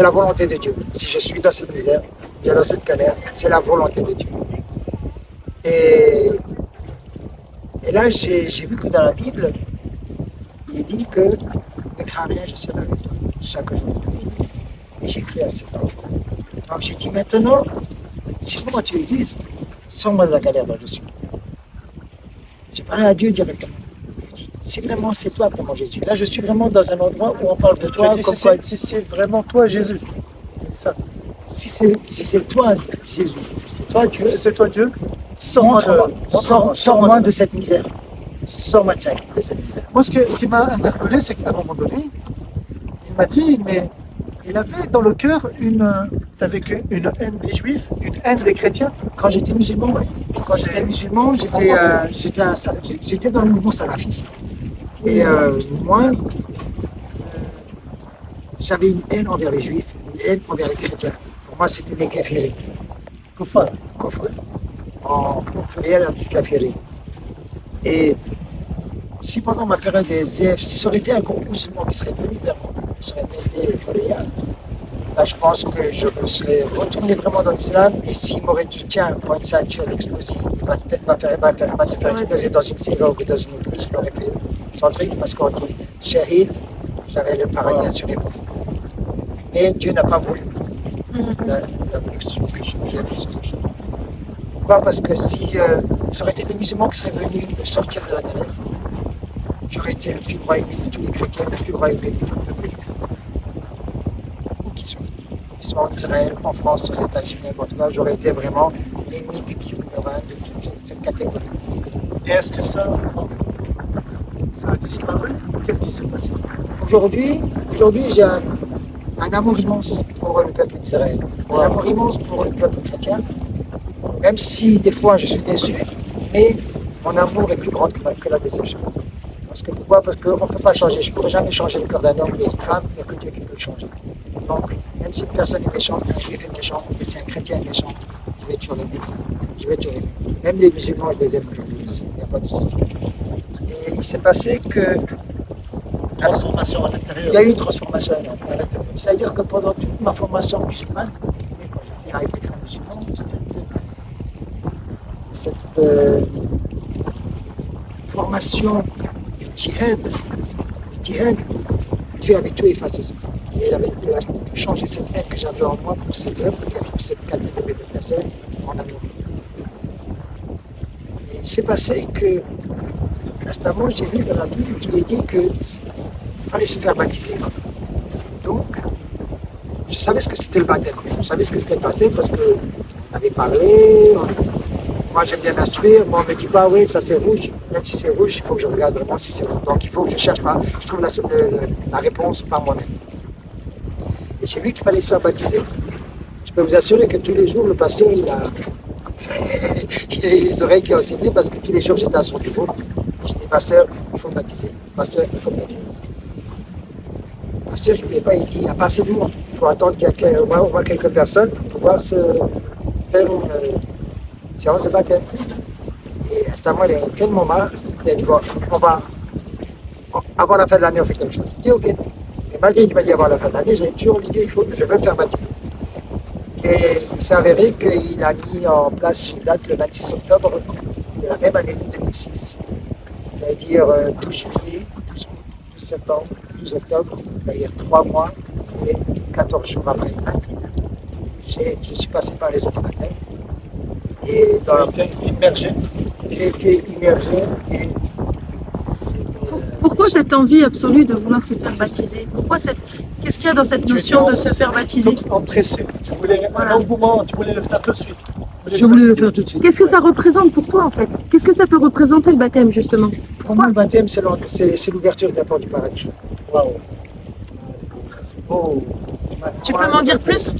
la volonté de Dieu. Si je suis dans cette misère, bien dans cette galère, c'est la volonté de Dieu. Et, et là, j'ai vu que dans la Bible, il dit que ne crains rien, je serai avec toi chaque jour de ta vie. Et j'ai cru à ces paroles. Donc j'ai dit maintenant, si vraiment tu existes, sors-moi de la galère dont je suis. J'ai parlé à Dieu directement. Je lui ai dit, si vraiment c'est toi vraiment Jésus, là je suis vraiment dans un endroit où on parle de Tu toi as dit, comme si quoi, c'est si c'est vraiment toi, Jésus. C'est ça. si c'est toi Jésus, si c'est toi Dieu, Si c'est toi, Dieu, sors-moi montre-moi, montre-moi sors-moi de cette misère. Sors-moi de cette misère. Moi, ce qui m'a interpellé, c'est qu'à un moment donné, il m'a dit, mais il avait dans le cœur avec une haine des Juifs, une haine des chrétiens. Quand j'étais musulman, ouais. Quand C'est- j'étais musulman, j'étais dans le mouvement salafiste. Et moi, j'avais une haine envers les juifs, une haine envers les chrétiens. Pour moi, c'était des kafiris. Kufar. Kofr. En pluriel, on dit kafiri. Et si pendant ma période de SDF, si ça aurait été un groupe musulman qui serait venu vers moi, qui serait été relayé, là, je pense que je me serais retourné vraiment dans l'islam. Et s'il m'aurait dit, tiens, prends une ceinture d'explosifs, il va te faire exploser dans une synagogue ou dans une église, je l'aurais fait sans truc, parce qu'on dit, shahid, j'avais le paradis assuré pour lui. Mais Dieu n'a pas voulu. Il a voulu que je vienne sur cette chose. Pourquoi? Parce que si ça aurait été des musulmans qui seraient venus me sortir de la galère, j'aurais été le plus grand ennemi de tous les chrétiens, le plus grand ennemi de tout le peuple juif. Où qu'ils soient. Qu'ils soient en Israël, en France, aux États-Unis, en tout cas, j'aurais été vraiment l'ennemi public numéro un de toute cette catégorie. Et est-ce que ça a disparu? Qu'est-ce qui s'est passé? Aujourd'hui, j'ai un amour immense pour le peuple d'Israël, un amour immense pour le peuple chrétien, même si des fois je suis déçu, mais mon amour est plus grand que la déception. Parce que pourquoi? Parce qu'on ne peut pas changer, je ne pourrai jamais changer le cœur d'un homme et d'une femme, il n'y a que Dieu qui peut le changer. Donc, même si une personne est méchante, un juif est méchant, et si un chrétien est méchant, je vais toujours l'aimer. Je vais toujours l'aimer. Même les musulmans, je les aime aujourd'hui aussi, il n'y a pas de souci. Et il s'est passé que Transformation à l'intérieur. il y a eu une transformation à l'intérieur. C'est-à-dire que pendant toute ma formation musulmane, quand j'étais avec les frères musulmans, toute cette formation du djihad, Dieu avait tout effacé ça. Et il a changé cette haine que j'avais en moi pour cette œuvre, pour cette catégorie de personnes en amour. Et il s'est passé que, instamment, j'ai vu dans la Bible qu'il est dit qu'il fallait se faire baptiser. Donc, je savais ce que c'était le baptême. Je savais ce que c'était le baptême parce qu'on avait parlé. Moi, j'aime bien m'instruire. Moi, on me dit pas, oui, ça c'est rouge. Même si c'est rouge, il faut que je regarde vraiment si c'est rouge. Donc, il faut que je cherche pas. Je trouve la réponse par moi-même. Et j'ai vu qu'il fallait se faire baptiser. Je peux vous assurer que tous les jours, le pasteur, il a les oreilles qui ont ciblé parce que tous les jours, j'étais à son bureau. Je dis, pasteur, il faut me baptiser. Pasteur, il faut me baptiser. Pasteur, il ne voulait pas, il dit, il n'y a pas assez de monde. Il faut attendre au moins quelques personnes pour pouvoir se faire une séance de baptême. Et instamment, il a tellement marre, il a dit, bon, on va, avant la fin de l'année, on fait quelque chose. Je dis, ok. Et malgré qu'il m'a dit avant la fin de l'année, j'ai toujours lui dit, je vais me faire baptiser. Et il s'est avéré qu'il a mis en place une date le 26 octobre de la même année de 2006. C'est-à-dire 12 juillet, 12 août, 12 septembre, 12 octobre, c'est-à-dire 3 mois et 14 jours après. Je suis passé par les eaux du baptême. Et j'ai été immergé et Pourquoi cette envie absolue de vouloir se faire baptiser? Qu'est-ce qu'il y a dans cette notion de se faire baptiser? Empressé. Tu voulais Voilà. un engouement, tu voulais le faire tout de suite. je voulais le faire tout de suite. Qu'est-ce que ça représente pour toi en fait? Qu'est-ce que ça peut représenter le baptême justement? Pour moi, le baptême, c'est l'ouverture de la porte du paradis. Waouh. C'est beau. Tu peux m'en dire plus?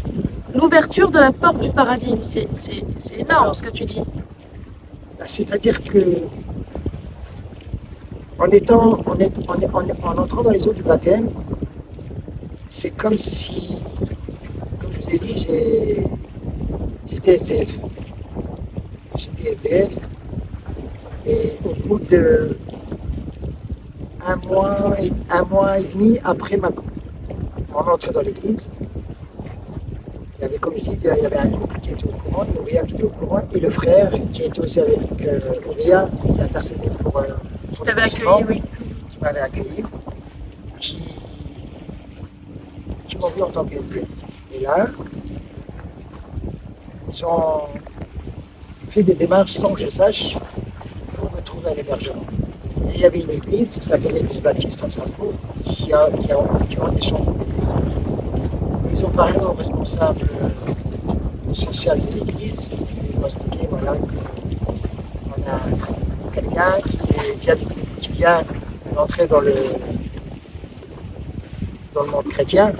L'ouverture de la porte du paradis, c'est énorme ce que tu dis. C'est-à-dire que en entrant dans les eaux du baptême, c'est comme si, comme je vous ai dit, j'étais SDF. J'étais SDF et au bout de un mois et demi après on entrait dans l'église. Il y avait, comme je dis, il y avait un couple qui était au courant, Uriah qui était au courant, et le frère qui était aussi avec Uriah, qui intercédait pour Qui t'avait les musulmans, accueilli, oui. qui m'avait accueilli, qui m'ont vu en tant qu'SDF. Et là, ils ont fait des démarches sans que je sache pour me trouver un hébergement. Et il y avait une église qui s'appelle l'église baptiste à Strasbourg qui ont des chambres. Ils ont parlé au responsable social de l'église. Ils m'ont expliqué voilà, qu'on a quelqu'un qui vient d'entrer dans le monde chrétien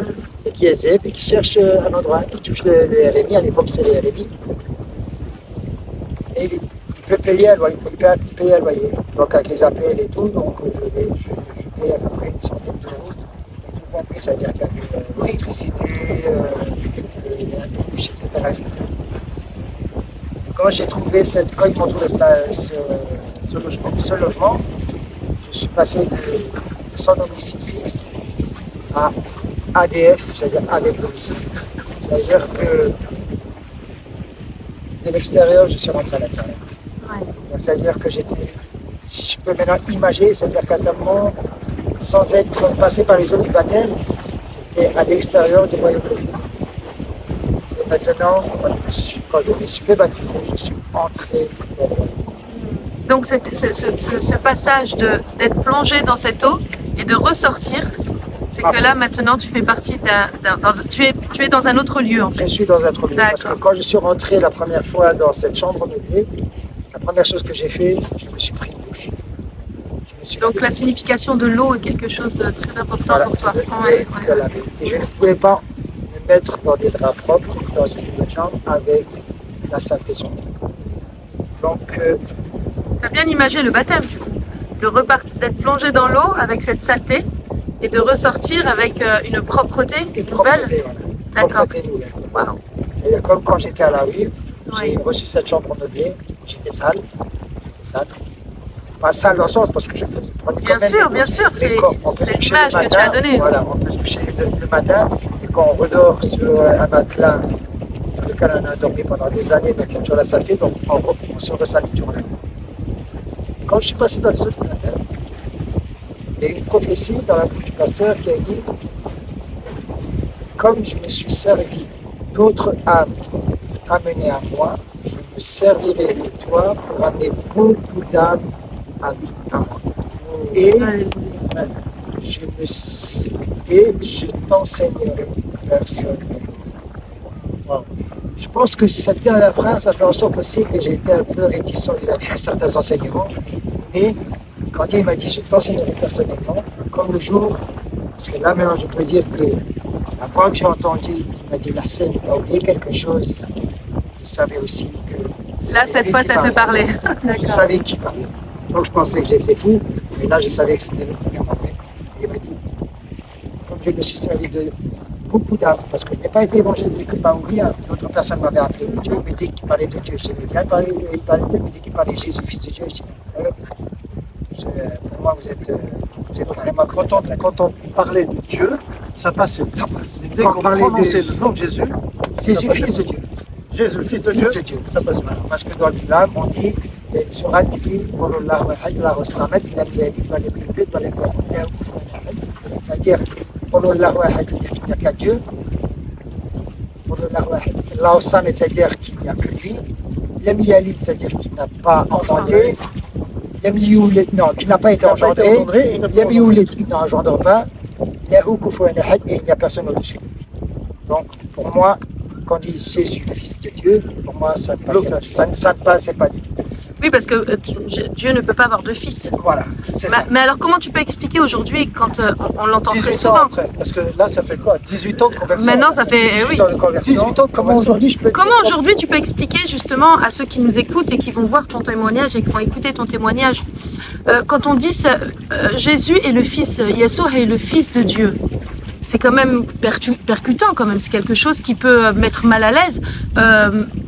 et qui est ZEP et qui cherche un endroit, qui touche le RMI. À l'époque, c'est le RMI. Et il peut payer un loyer. Donc avec les appels et tout, donc je paye à peu près une centaine d'euros. Et tout compris, c'est-à-dire qu'il y avait l'électricité, la douche, etc. Et quand ils m'ont trouvé ce logement, je suis passé de sans domicile fixe à ADF, c'est-à-dire avec domicile fixe. C'est-à-dire que de l'extérieur, je suis rentré à l'intérieur. Ouais. Donc, c'est-à-dire que si je peux maintenant imager, c'est-à-dire qu'à ce moment, sans être passé par les eaux du baptême, j'étais à l'extérieur du royaume de Dieu. Et maintenant, quand je me suis fait baptiser, je suis entré au royaume. Donc ce passage d'être plongé dans cette eau et de ressortir, c'est que là maintenant tu fais partie tu es dans un autre lieu en fait. Je suis dans un autre lieu. Parce que quand je suis rentré la première fois dans cette chambre meublée, la première chose que j'ai fait, je me suis pris une douche. Donc la signification de l'eau est quelque chose de très important pour toi. De laver. Et je ne pouvais pas me mettre dans des draps propres dans une autre chambre avec la saleté sur moi. Donc, tu as bien imagé le baptême du coup, d'être plongé dans l'eau avec cette saleté et de ressortir avec une propreté nouvelle. Voilà. D'accord. Propreté nouvelle. Wow. C'est-à-dire comme quand j'étais à la rue, j'ai reçu cette chambre meublée, j'étais sale. Pas sale dans le sens parce que je prenais bien sûr, c'est l'image que tu as donnée. Voilà, on peut se coucher le matin et quand on redort sur un matelas sur lequel on a dormi pendant des années, donc il y a toujours la saleté, donc on se ressalit toujours la nuit. Quand je suis passé dans les eaux du matin, il y a une prophétie dans la bouche du pasteur qui a dit comme je me suis servi d'autres âmes amenées à moi, je me servirai de toi pour amener beaucoup d'âmes à moi. Et je t'enseignerai personnellement. Wow. Je pense que cette dernière phrase a fait en sorte aussi que j'ai été un peu réticent vis-à-vis de certains enseignements. Mais quand il m'a dit je t'enseignerai personnellement, comme le jour, parce que là maintenant je peux dire que la voix que j'ai entendue qui m'a dit la scène, tu as oublié quelque chose, je savais aussi que... Là cette fois ça te parlait. Je savais qui parlait. Donc je pensais que j'étais fou, mais là je savais que c'était vraiment vrai. Et il m'a dit, comme je me suis servi de beaucoup d'âmes, parce que je n'ai pas été évangélisé que par rien, d'autres personnes m'avaient appelé de Dieu, mais dès qu'il parlait de Dieu, j'aimais bien parler de Dieu, mais dès qu'il parlait de Jésus, fils de Dieu, je dis, pour moi vous êtes vraiment content. Quand on parlait de Dieu, ça passait. Ça passe. Dès qu'on prononçait le nom de Jésus, Jésus, fils de Dieu. Jésus, le fils de Dieu, ça passe mal. Parce que dans l'islam, on dit, il y a une sourate qui dit c'est-à-dire, c'est-à-dire qu'il n'y a qu'un Dieu. C'est-à-dire qu'il n'y a que lui. Lam yalid, c'est-à-dire qu'il n'a pas enfanté. Lam yulid, non, qui n'a pas été engendré. Lam yulid, il n'engendre pas. Lahu kufuwan ahad, et il n'y a personne au-dessus de lui. Donc, pour moi, quand on dit Jésus, le Fils de Dieu, pour moi, ça ne passait pas du tout. Oui, parce que Dieu ne peut pas avoir de fils. Voilà, c'est ça. Mais alors, comment tu peux expliquer aujourd'hui, quand on l'entend très 18 ans souvent après, parce que là, ça fait quoi 18 ans de conversion. Maintenant, ça fait... 18 ans de conversion. 18 ans de Comment conversion. aujourd'hui je peux Comment aujourd'hui tu peux expliquer justement à ceux qui nous écoutent et qui vont voir ton témoignage et qui vont écouter ton témoignage, quand on dit Jésus est le fils, Yeshua est le fils de Dieu, c'est quand même percutant quand même, c'est quelque chose qui peut mettre mal à l'aise,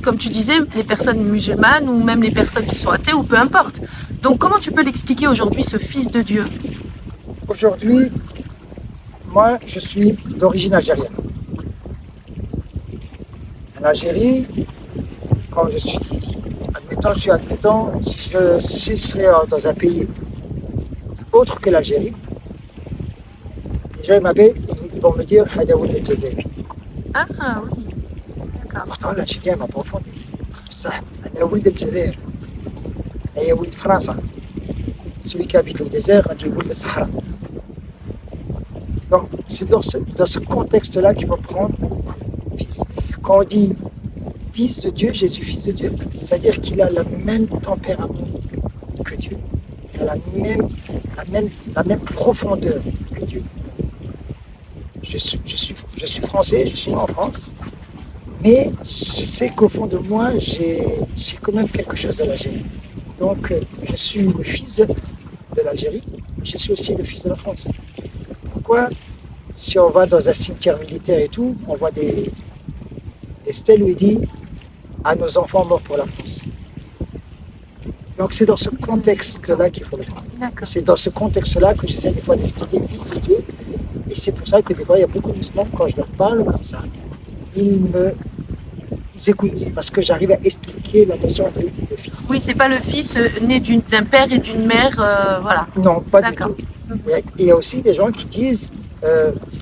comme tu disais, les personnes musulmanes ou même les personnes qui sont athées ou peu importe. Donc comment tu peux l'expliquer aujourd'hui, ce fils de Dieu? Aujourd'hui, moi, je suis d'origine algérienne. En Algérie, quand je suis, admettant, si je serais dans un pays autre que l'Algérie, les gens ils vont me dire Hadaoul El Jazair. Ah oui, d'accord. Pourtant, l'Algérien m'a pas fondé. Ça, Hadaoul El Jazair. Hadaoul de France. Celui qui habite au désert, on dit Ould de Sahara. Donc, c'est dans ce contexte-là qu'il faut prendre fils. Quand on dit fils de Dieu, Jésus fils de Dieu, c'est-à-dire qu'il a le même tempérament que Dieu. Il a la même profondeur que Dieu. Je suis français, je suis né en France, mais je sais qu'au fond de moi, j'ai quand même quelque chose de l'Algérie. Donc, je suis le fils de l'Algérie, mais je suis aussi le fils de la France. Pourquoi, si on va dans un cimetière militaire et tout, on voit des stèles où il dit à nos enfants morts pour la France. Donc c'est dans ce contexte-là qu'il faut le prendre. C'est dans ce contexte-là que j'essaie des fois d'expliquer fils de Dieu. Et c'est pour ça que des fois il y a beaucoup de musulmans, quand je leur parle comme ça, ils écoutent, parce que j'arrive à expliquer la notion de fils. Oui, c'est pas le fils né d'un père et d'une mère, voilà. Non, pas du tout. Et il y a aussi des gens qui disent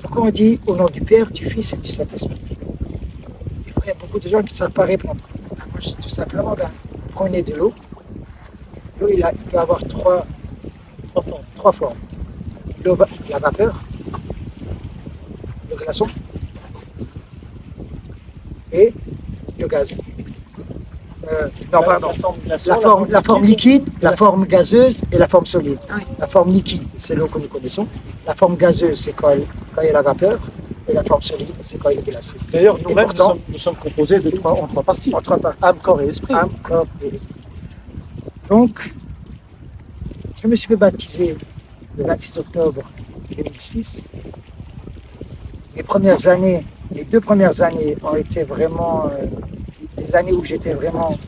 pourquoi on dit au nom du Père, du Fils et du Saint-Esprit. Et il y a beaucoup de gens qui ne savent pas répondre. Moi, je dis tout simplement, prenez de l'eau. L'eau, il peut avoir trois formes. L'eau, la vapeur, le glaçon et le gaz. La forme liquide, la forme gazeuse et la forme solide. Oui. La forme liquide, c'est l'eau que nous connaissons. La forme gazeuse, c'est quand il y a la vapeur. Et la forme solide, c'est quand il est glacé. D'ailleurs, nous-mêmes, nous sommes composés en trois parties. En trois parties. Âme, corps et esprit. Âme, corps et esprit. Donc, je me suis fait baptiser le 26 octobre 2006. Les 2 premières années ont été vraiment des années où j'étais vraiment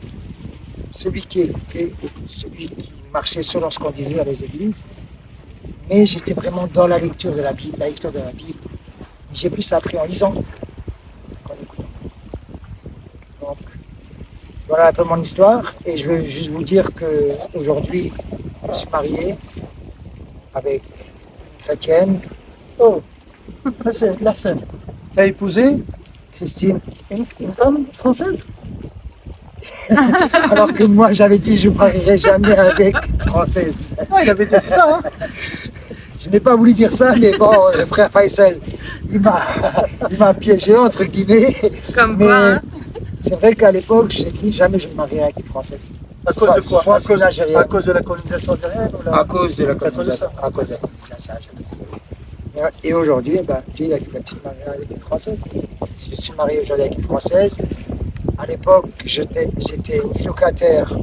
celui qui écoutait, celui qui marchait selon ce qu'on disait à les églises. Mais j'étais vraiment dans la lecture de la Bible, J'ai plus appris en lisant qu'en écoutant. Donc, voilà un peu mon histoire. Et je veux juste vous dire qu'aujourd'hui, je suis marié avec une chrétienne. Oh, c'est la scène. Tu as épousé Christine. Une femme française? Alors que moi, j'avais dit je ne marierai jamais avec française. Ouais, il avait dit c'est ça, hein. Je n'ai pas voulu dire ça, mais bon, le frère Faisal, il m'a piégé, entre guillemets. Comme mais quoi, hein. C'est vrai qu'à l'époque, j'ai dit jamais je me marierai avec une française. À cause de quoi? À cause de la colonisation algérienne ou À cause de la colonisation. À cause de la colonisation algérienne. Et aujourd'hui, Dieu il a dit tu te marieras avec une française. Je suis marié aujourd'hui avec une française. À l'époque, j'étais ni locataire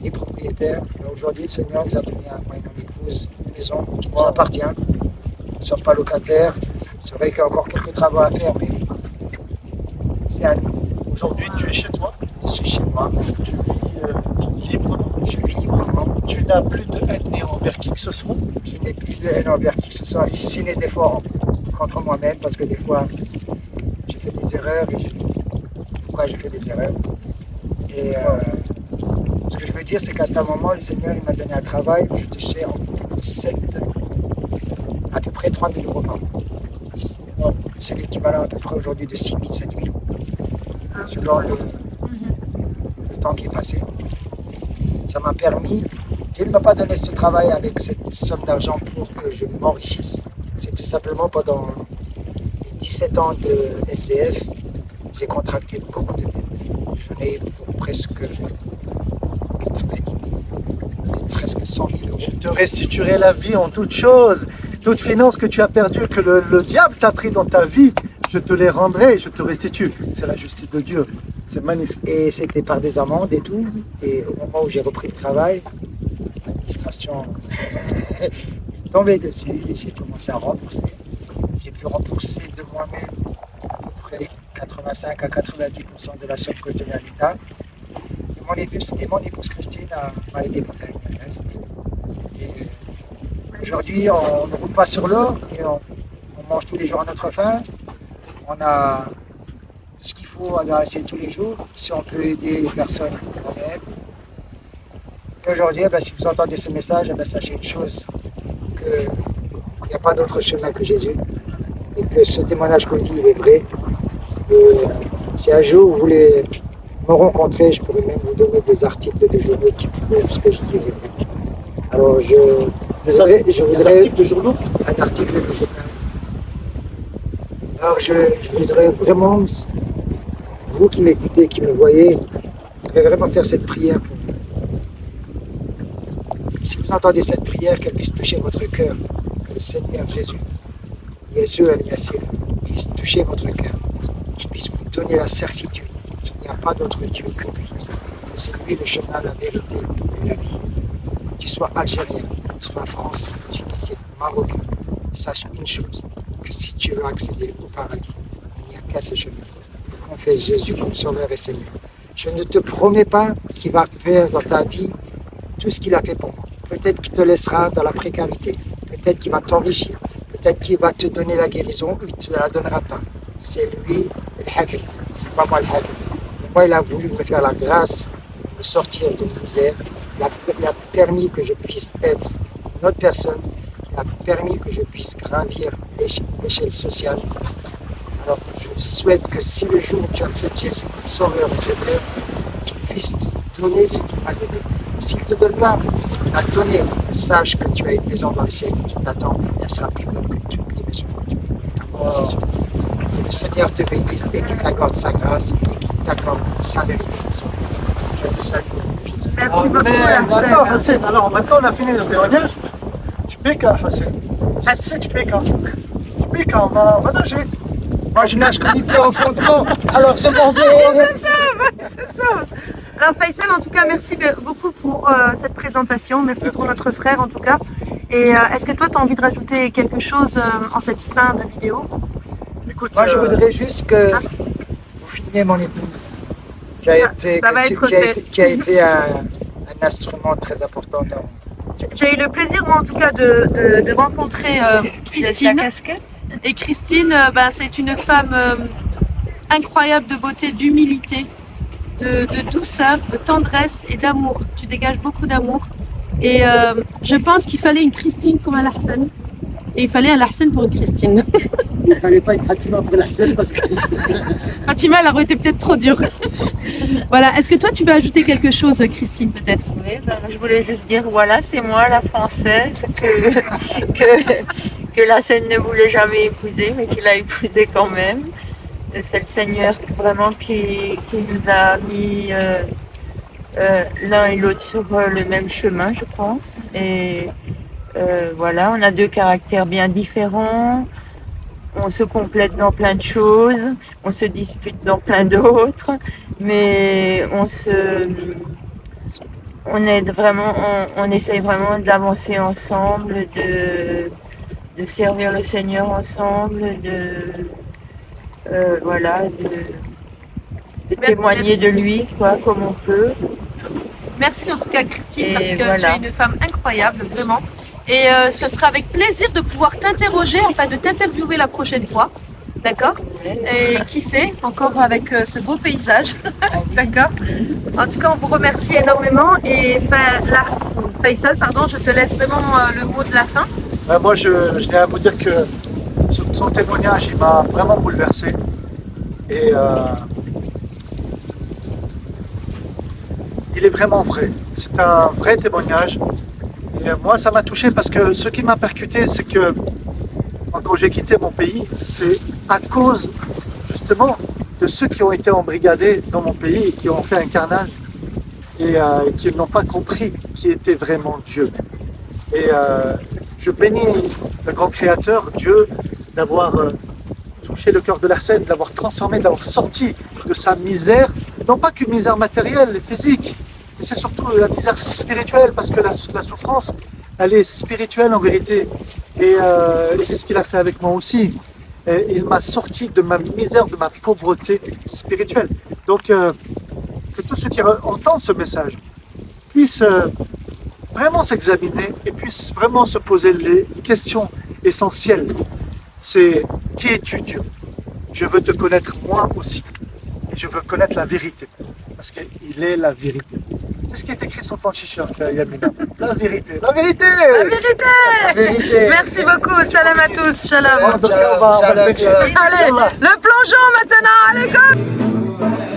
ni propriétaire. Mais aujourd'hui, le Seigneur nous a donné à moi et mon épouse une maison qui nous appartient. Nous ne sommes pas locataires. C'est vrai qu'il y a encore quelques travaux à faire, mais c'est à nous. Aujourd'hui, tu es chez toi. Je suis chez moi. Tu vis librement. Je vis librement. Tu n'as plus de haine envers qui que ce soit. Je n'ai plus de haine envers qui que ce soit, si ce n'est des fois contre moi-même, parce que des fois, j'ai fait des erreurs et je dis pourquoi j'ai fait des erreurs. Et ce que je veux dire, c'est qu'à ce moment, le Seigneur il m'a donné un travail. Je touchais en 2007 à peu près 3 000 euros par mois. C'est l'équivalent à peu près aujourd'hui de 6 000, 7 000 euros. Selon le temps qui est passé. Ça m'a permis, Dieu ne m'a pas donné ce travail avec cette somme d'argent pour que je m'enrichisse. C'est tout simplement pendant les 17 ans de SDF, j'ai contracté beaucoup de dettes. J'en ai pour presque 90 000, presque 100 000 euros. Je te restituerai la vie en toutes choses. Toutes finances que tu as perdues, que le diable t'a pris dans ta vie, je te les rendrai et je te restitue. C'est la justice de Dieu. C'est magnifique. Et c'était par des amendes et tout. Et au moment où j'ai repris le travail, l'administration est tombée dessus et j'ai commencé à rembourser. J'ai pu rembourser de moi-même à peu près 85 à 90% de la somme que je donnais à l'État. Et mon épouse Christine m'a aidé pour terminer le reste. Et aujourd'hui, on ne roule pas sur l'or, mais on on mange tous les jours à notre faim, on a ce qu'il faut adresser tous les jours. Si on peut aider les personnes, on aide. Et aujourd'hui, si vous entendez ce message, sachez une chose, qu'il n'y a pas d'autre chemin que Jésus et que ce témoignage qu'on dit, il est vrai. Et si un jour vous voulez me rencontrer, je pourrais même vous donner des articles de journaux qui prouvent ce que je dis est vrai. Alors je voudrais articles de journaux. un article de journal. Alors je voudrais vraiment, vous qui m'écoutez, qui me voyez, je voudrais vraiment faire cette prière pour vous. Si vous entendez cette prière, qu'elle puisse toucher votre cœur, que le Seigneur Jésus, Yeshua al-Messie, puisse toucher votre cœur, qu'il puisse vous donner la certitude qu'il n'y a pas d'autre Dieu que lui, que c'est lui le chemin, la vérité et la vie. Que tu sois algérien, que tu sois français, tunisien, marocain, sache une chose, que si tu veux accéder au paradis, il n'y a qu'à ce chemin. Confesse Jésus comme Sauveur et Seigneur. Je ne te promets pas qu'il va faire dans ta vie tout ce qu'il a fait pour moi. Peut-être qu'il te laissera dans la précarité, peut-être qu'il va t'enrichir, peut-être qu'il va te donner la guérison ou il ne te la donnera pas. C'est lui le hakim, c'est pas moi le hakim. Mais moi, il a voulu me faire la grâce de me sortir de la misère. Il a permis que je puisse être une autre personne. Il a permis que je puisse gravir l'échelle sociale. Alors, je souhaite que si le jour où tu acceptes Jésus comme Sauveur et Seigneur, qu'il puisse te donner ce qu'il m'a donné. Et s'il ne te donne pas ce qu'il m'a donné, sache que tu as une maison dans le ciel qui t'attend. Elle sera plus belle que toutes les maisons que tu pourrais avoir ici sur terre. Que le Seigneur te bénisse et qu'il t'accorde sa grâce et qu'il t'accorde sa vérité pour son nom. Je te salue au nom de Jésus. Merci beaucoup, Attends, Hassan. Hassan, alors maintenant on a fini le témoignage. Tu piques, Hassan. Hassan. Tu piques, tu piques, on va nager. Moi, je nage comme il pleut au fond de l'eau, alors je m'en vais. C'est ça. Alors Faisal, en tout cas, merci beaucoup pour cette présentation. Merci pour notre frère, en tout cas. Et est-ce que toi, tu as envie de rajouter quelque chose en cette fin de vidéo? Écoute, Moi, je voudrais juste que vous filmiez mon épouse, qui a été un instrument très important dans... J'ai eu le plaisir, moi, en tout cas, de rencontrer Christine. Et Christine, c'est une femme incroyable de beauté, d'humilité, de douceur, de tendresse et d'amour. Tu dégages beaucoup d'amour. Et je pense qu'il fallait une Christine comme un Hassan. Et il fallait un Hassan pour une Christine. Il ne fallait pas une Fatima pour la scène parce que... Fatima, elle aurait été peut-être trop dure. Voilà. Est-ce que toi, tu veux ajouter quelque chose, Christine, peut-être? Oui, je voulais juste dire, voilà, c'est moi, la Française, que la Seine ne voulait jamais épouser, mais qu'il a épousé quand même. C'est le Seigneur vraiment qui nous a mis l'un et l'autre sur le même chemin, je pense. Et voilà, on a deux caractères bien différents. On se complète dans plein de choses, on se dispute dans plein d'autres, mais on aide vraiment, on essaye vraiment d'avancer ensemble, de servir le Seigneur ensemble, de témoigner de lui, quoi, comme on peut. Merci en tout cas, Christine, Et parce que voilà. tu es une femme incroyable, vraiment. Et ce sera avec plaisir de pouvoir t'interroger, enfin de t'interviewer la prochaine fois. D'accord? Et qui sait, encore avec ce beau paysage. D'accord? En tout cas, on vous remercie énormément. Et Faisal, pardon, je te laisse vraiment le mot de la fin. moi je tiens à vous dire que son témoignage il m'a vraiment bouleversé. Et il est vraiment vrai. C'est un vrai témoignage. Et moi, ça m'a touché parce que ce qui m'a percuté, c'est que quand j'ai quitté mon pays, c'est à cause justement de ceux qui ont été embrigadés dans mon pays et qui ont fait un carnage et qui n'ont pas compris qui était vraiment Dieu. Et je bénis le grand créateur, Dieu, d'avoir touché le cœur de la scène, de l'avoir transformé, de l'avoir sorti de sa misère, non pas qu'une misère matérielle et physique, mais c'est surtout la misère spirituelle, parce que la souffrance, elle est spirituelle en vérité. Et c'est ce qu'il a fait avec moi aussi. Et il m'a sorti de ma misère, de ma pauvreté spirituelle. Donc, que tous ceux qui entendent ce message puissent vraiment s'examiner et puissent vraiment se poser les questions essentielles. c'est qui es-tu Dieu? Je veux te connaître moi aussi. Et je veux connaître la vérité. Parce qu'il est la vérité. C'est ce qui est écrit sur ton t-shirt, Yamina. La vérité. La vérité! La vérité. La vérité! Merci beaucoup. Salam à tous. Shalom. En tout cas, on va se Shalom, mettre- shalom. Allez, le plongeon maintenant. Allez, go!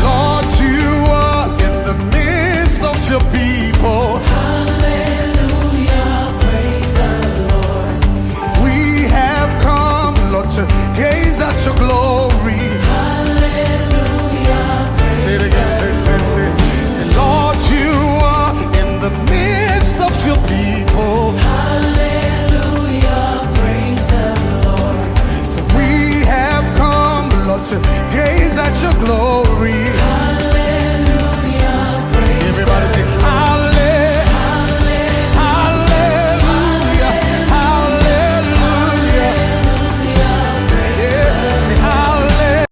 Lord, you are in the midst of your people. Hallelujah, praise the Lord. We have come, Lord, to gaze at your glory.